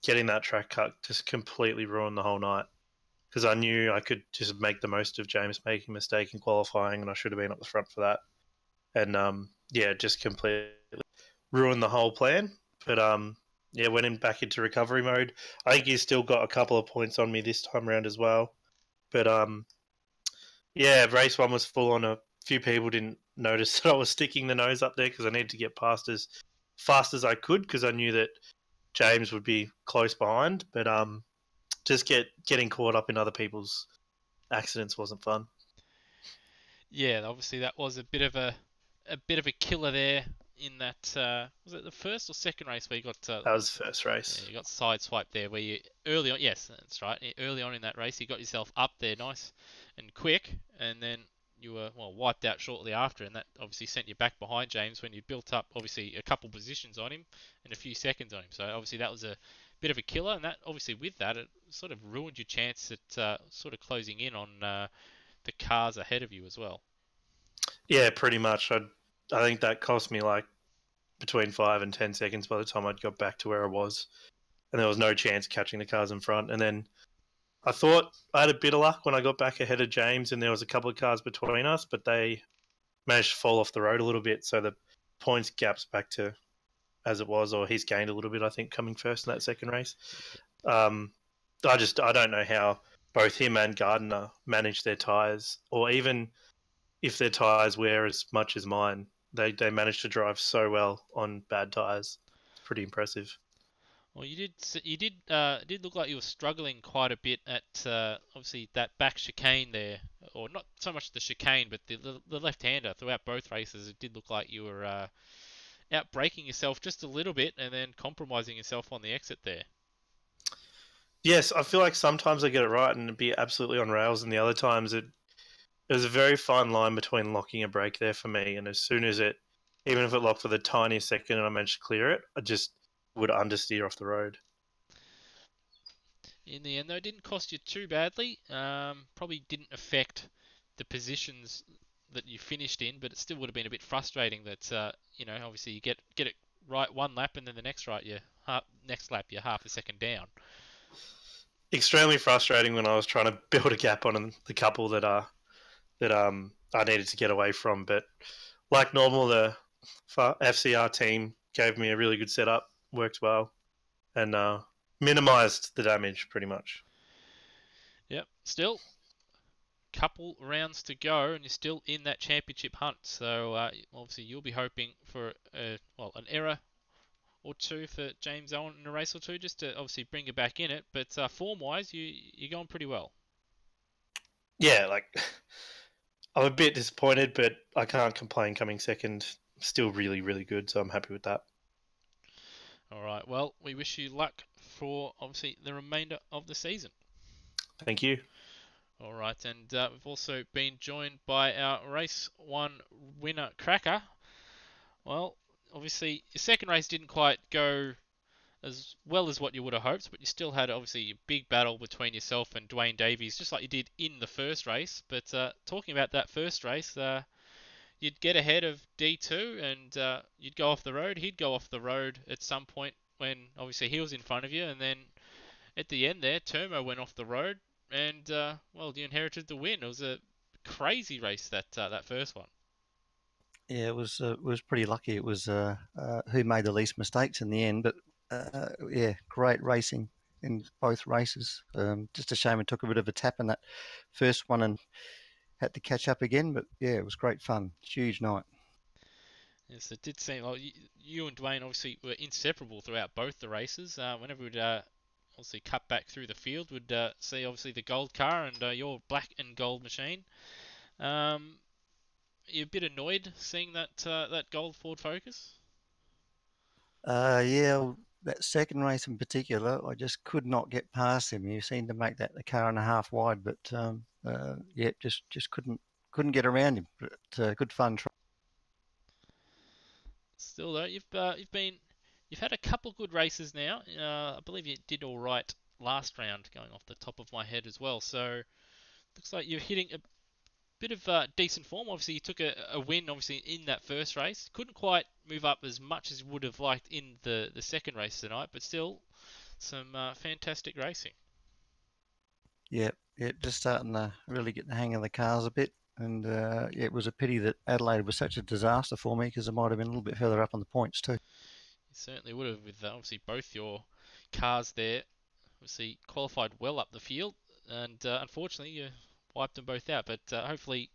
getting that track cut just completely ruined the whole night, because I knew I could just make the most of James making a mistake in qualifying, and I should have been up the front for that. And just completely ruined the whole plan. But went back into recovery mode. I think he's still got a couple of points on me this time around as well. But race 1 was full on. A few people didn't notice that I was sticking the nose up there, because I needed to get past as fast as I could, because I knew that James would be close behind. But just getting caught up in other people's accidents wasn't fun. Yeah, obviously that was a bit of a killer there in that, was it the first or second race where you got... that was the first race. Yeah, you got sideswiped there, where you early on... Yes, that's right. Early on in that race, you got yourself up there nice and quick, and then you were, wiped out shortly after, and that obviously sent you back behind James when you built up, obviously, a couple positions on him and a few seconds on him. So, obviously, that was a bit of a killer, and that, obviously, with that, it sort of ruined your chance at closing in on the cars ahead of you as well. Yeah, pretty much. I think that cost me like between 5 and 10 seconds by the time I'd got back to where I was, and there was no chance catching the cars in front. And then I thought I had a bit of luck when I got back ahead of James and there was a couple of cars between us, but they managed to fall off the road a little bit, so the points gap's back to as it was, or he's gained a little bit, I think, coming first in that second race. I don't know how both him and Gardner manage their tyres, or even if their tyres wear as much as mine. They manage to drive so well on bad tyres. It's pretty impressive. Well, did look like you were struggling quite a bit at obviously that back chicane there, or not so much the chicane, but the left-hander throughout both races. It did look like you were out braking yourself just a little bit and then compromising yourself on the exit there. Yes, I feel like sometimes I get it right and be absolutely on rails, and the other times there's a very fine line between locking a brake there for me. And as soon as even if it locked for the tiniest second and I managed to clear it, I just would understeer off the road. In the end, though, it didn't cost you too badly. Probably didn't affect the positions that you finished in, but it still would have been a bit frustrating that obviously you get it right one lap and then the next next lap you're half a second down. Extremely frustrating when I was trying to build a gap on the couple that I needed to get away from. But like normal, the FCR team gave me a really good setup, worked well, and minimised the damage pretty much. Yep. Still, couple rounds to go, and you're still in that championship hunt. So obviously you'll be hoping for an error or two for James Owen in a race or two, just to obviously bring you back in it. But form-wise, you're going pretty well. Yeah, like I'm a bit disappointed, but I can't complain coming second. Still really, really good, so I'm happy with that. All right, well, we wish you luck for, obviously, the remainder of the season. Thank you. All right, and we've also been joined by our Race 1 winner, Cracker. Well, obviously, your second race didn't quite go as well as what you would have hoped, but you still had, obviously, a big battle between yourself and Dwayne Davies, just like you did in the first race. But talking about that first race, you'd get ahead of D2 and you'd go off the road. He'd go off the road at some point when obviously he was in front of you, and then at the end there, Termo went off the road, and you inherited the win. It was a crazy race that first one. Yeah, it was pretty lucky. It was who made the least mistakes in the end, but yeah, great racing in both races. Just a shame it took a bit of a tap in that first one and had to catch up again, but yeah, it was great fun. Huge night. Yes, it did seem like you and Dwayne obviously were inseparable throughout both the races. Whenever we'd obviously cut back through the field, we'd see obviously the gold car and your black and gold machine. You're a bit annoyed seeing that gold Ford Focus? Yeah, that second race in particular, I just could not get past him. He seemed to make that a car and a half wide, but yeah, just couldn't get around him. But good fun. Still though, you've had a couple good races now. I believe you did all right last round, going off the top of my head as well. So looks like you're hitting a bit of decent form. Obviously, you took a win obviously in that first race. Couldn't quite move up as much as you would have liked in the second race tonight, but still some fantastic racing. Yeah, just starting to really get the hang of the cars a bit. And yeah, it was a pity that Adelaide was such a disaster for me because it might have been a little bit further up on the points too. You certainly would have, with obviously both your cars there. Obviously qualified well up the field, and unfortunately you wiped them both out. But hopefully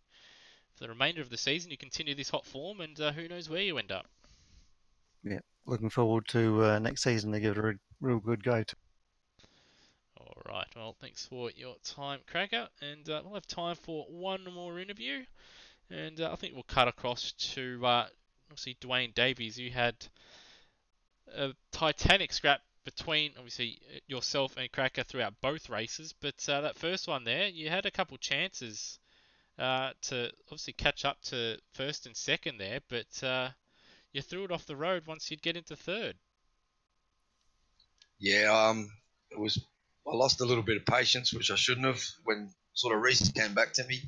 for the remainder of the season you continue this hot form, and who knows where you end up. Yeah, looking forward to next season to give it a real good go to. All right, well, thanks for your time, Cracker, and we'll have time for one more interview, and I think we'll cut across to obviously Dwayne Davies. You had a titanic scrap between obviously yourself and Cracker throughout both races, but that first one there, you had a couple chances to obviously catch up to first and second there, but you threw it off the road once you'd get into third. Yeah, it was. I lost a little bit of patience, which I shouldn't have. When sort of Reese came back to me,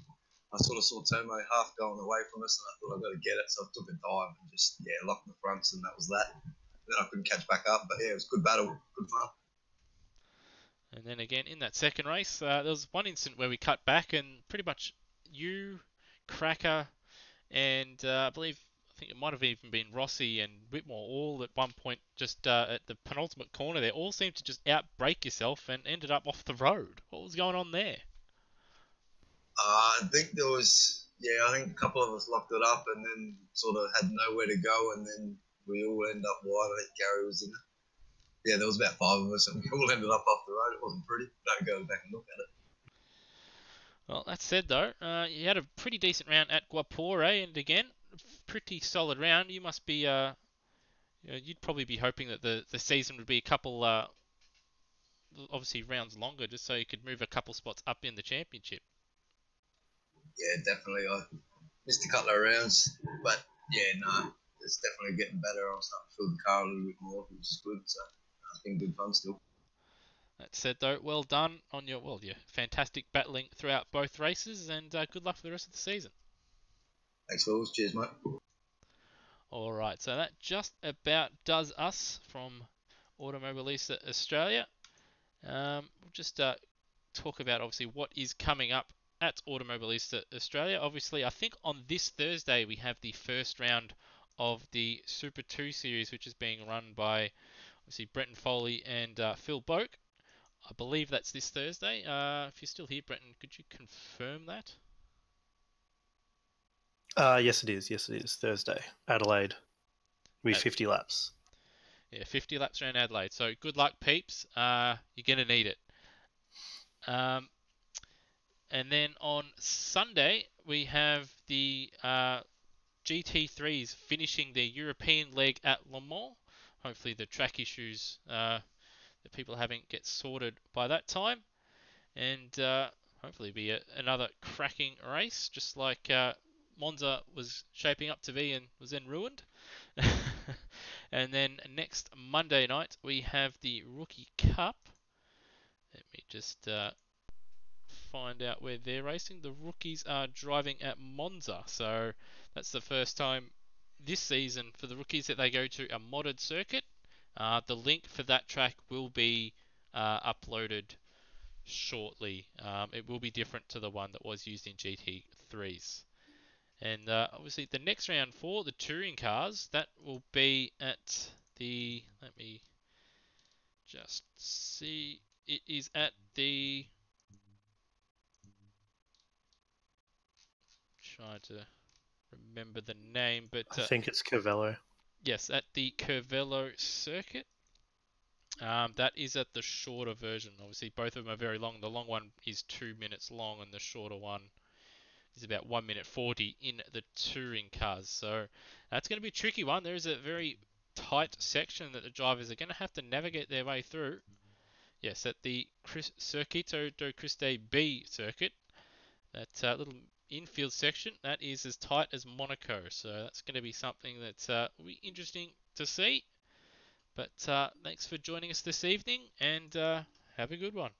I sort of saw Tomo half going away from us, and I thought I got to get it, so I took a dive and just locked the fronts, and that was that. Then I couldn't catch back up, but yeah, it was a good battle, good fun. And then again in that second race, there was one incident where we cut back and pretty much you, Cracker, and I think it might have even been Rossi and Whitmore all at one point just at the penultimate corner there all seemed to just outbrake yourself and ended up off the road. What was going on there? I think there was, I think a couple of us locked it up and then sort of had nowhere to go, and then we all ended up wide. I think Gary was in it. Yeah, there was about 5 of us, and we all ended up off the road. It wasn't pretty. Don't go back and look at it. Well, that said though, you had a pretty decent round at Guapore, and again, pretty solid round. You must be, you'd probably be hoping that the season would be a couple, obviously rounds longer, just so you could move a couple spots up in the championship. Yeah, definitely. I missed a couple of rounds, but it's definitely getting better. I'm starting to feel the car a little bit more, which is good. So it's been good fun still. That said though, well done on your fantastic battling throughout both races, and good luck for the rest of the season. Thanks, Wills. Cheers, mate. All right, so that just about does us from Automobilista Australia. We'll just talk about obviously what is coming up at Automobilista Australia. Obviously, I think on this Thursday we have the first round of the Super 2 series, which is being run by obviously Brenton Foley and Phil Boak. I believe that's this Thursday. If you're still here, Brenton, could you confirm that? Yes, it is. Yes, it is. Thursday, Adelaide, with 50 laps. Yeah, 50 laps around Adelaide. So good luck, peeps. You're going to need it. And then on Sunday, we have the GT3s finishing their European leg at Le Mans. Hopefully the track issues that people are having get sorted by that time. And hopefully be another cracking race, just like Monza was shaping up to be and was then ruined. And then next Monday night, we have the Rookie Cup. Let me just find out where they're racing. The rookies are driving at Monza, so that's the first time this season for the rookies that they go to a modded circuit. The link for that track will be uploaded shortly. It will be different to the one that was used in GT3s. And obviously the next round for the touring cars, that will be at the, let me just see, it is at the, trying to remember the name, but I think it's Cervelo. yes, at the Cervelo circuit. That is at the shorter version. Obviously, both of them are very long. The long one is 2 minutes long, and the shorter one is about 1 minute 40 in the touring cars. So that's going to be a tricky one. There is a very tight section that the drivers are going to have to navigate their way through. Yes, at the Circuito do Criste B circuit, that little infield section, that is as tight as Monaco. So that's going to be something that will be interesting to see. But thanks for joining us this evening, and have a good one.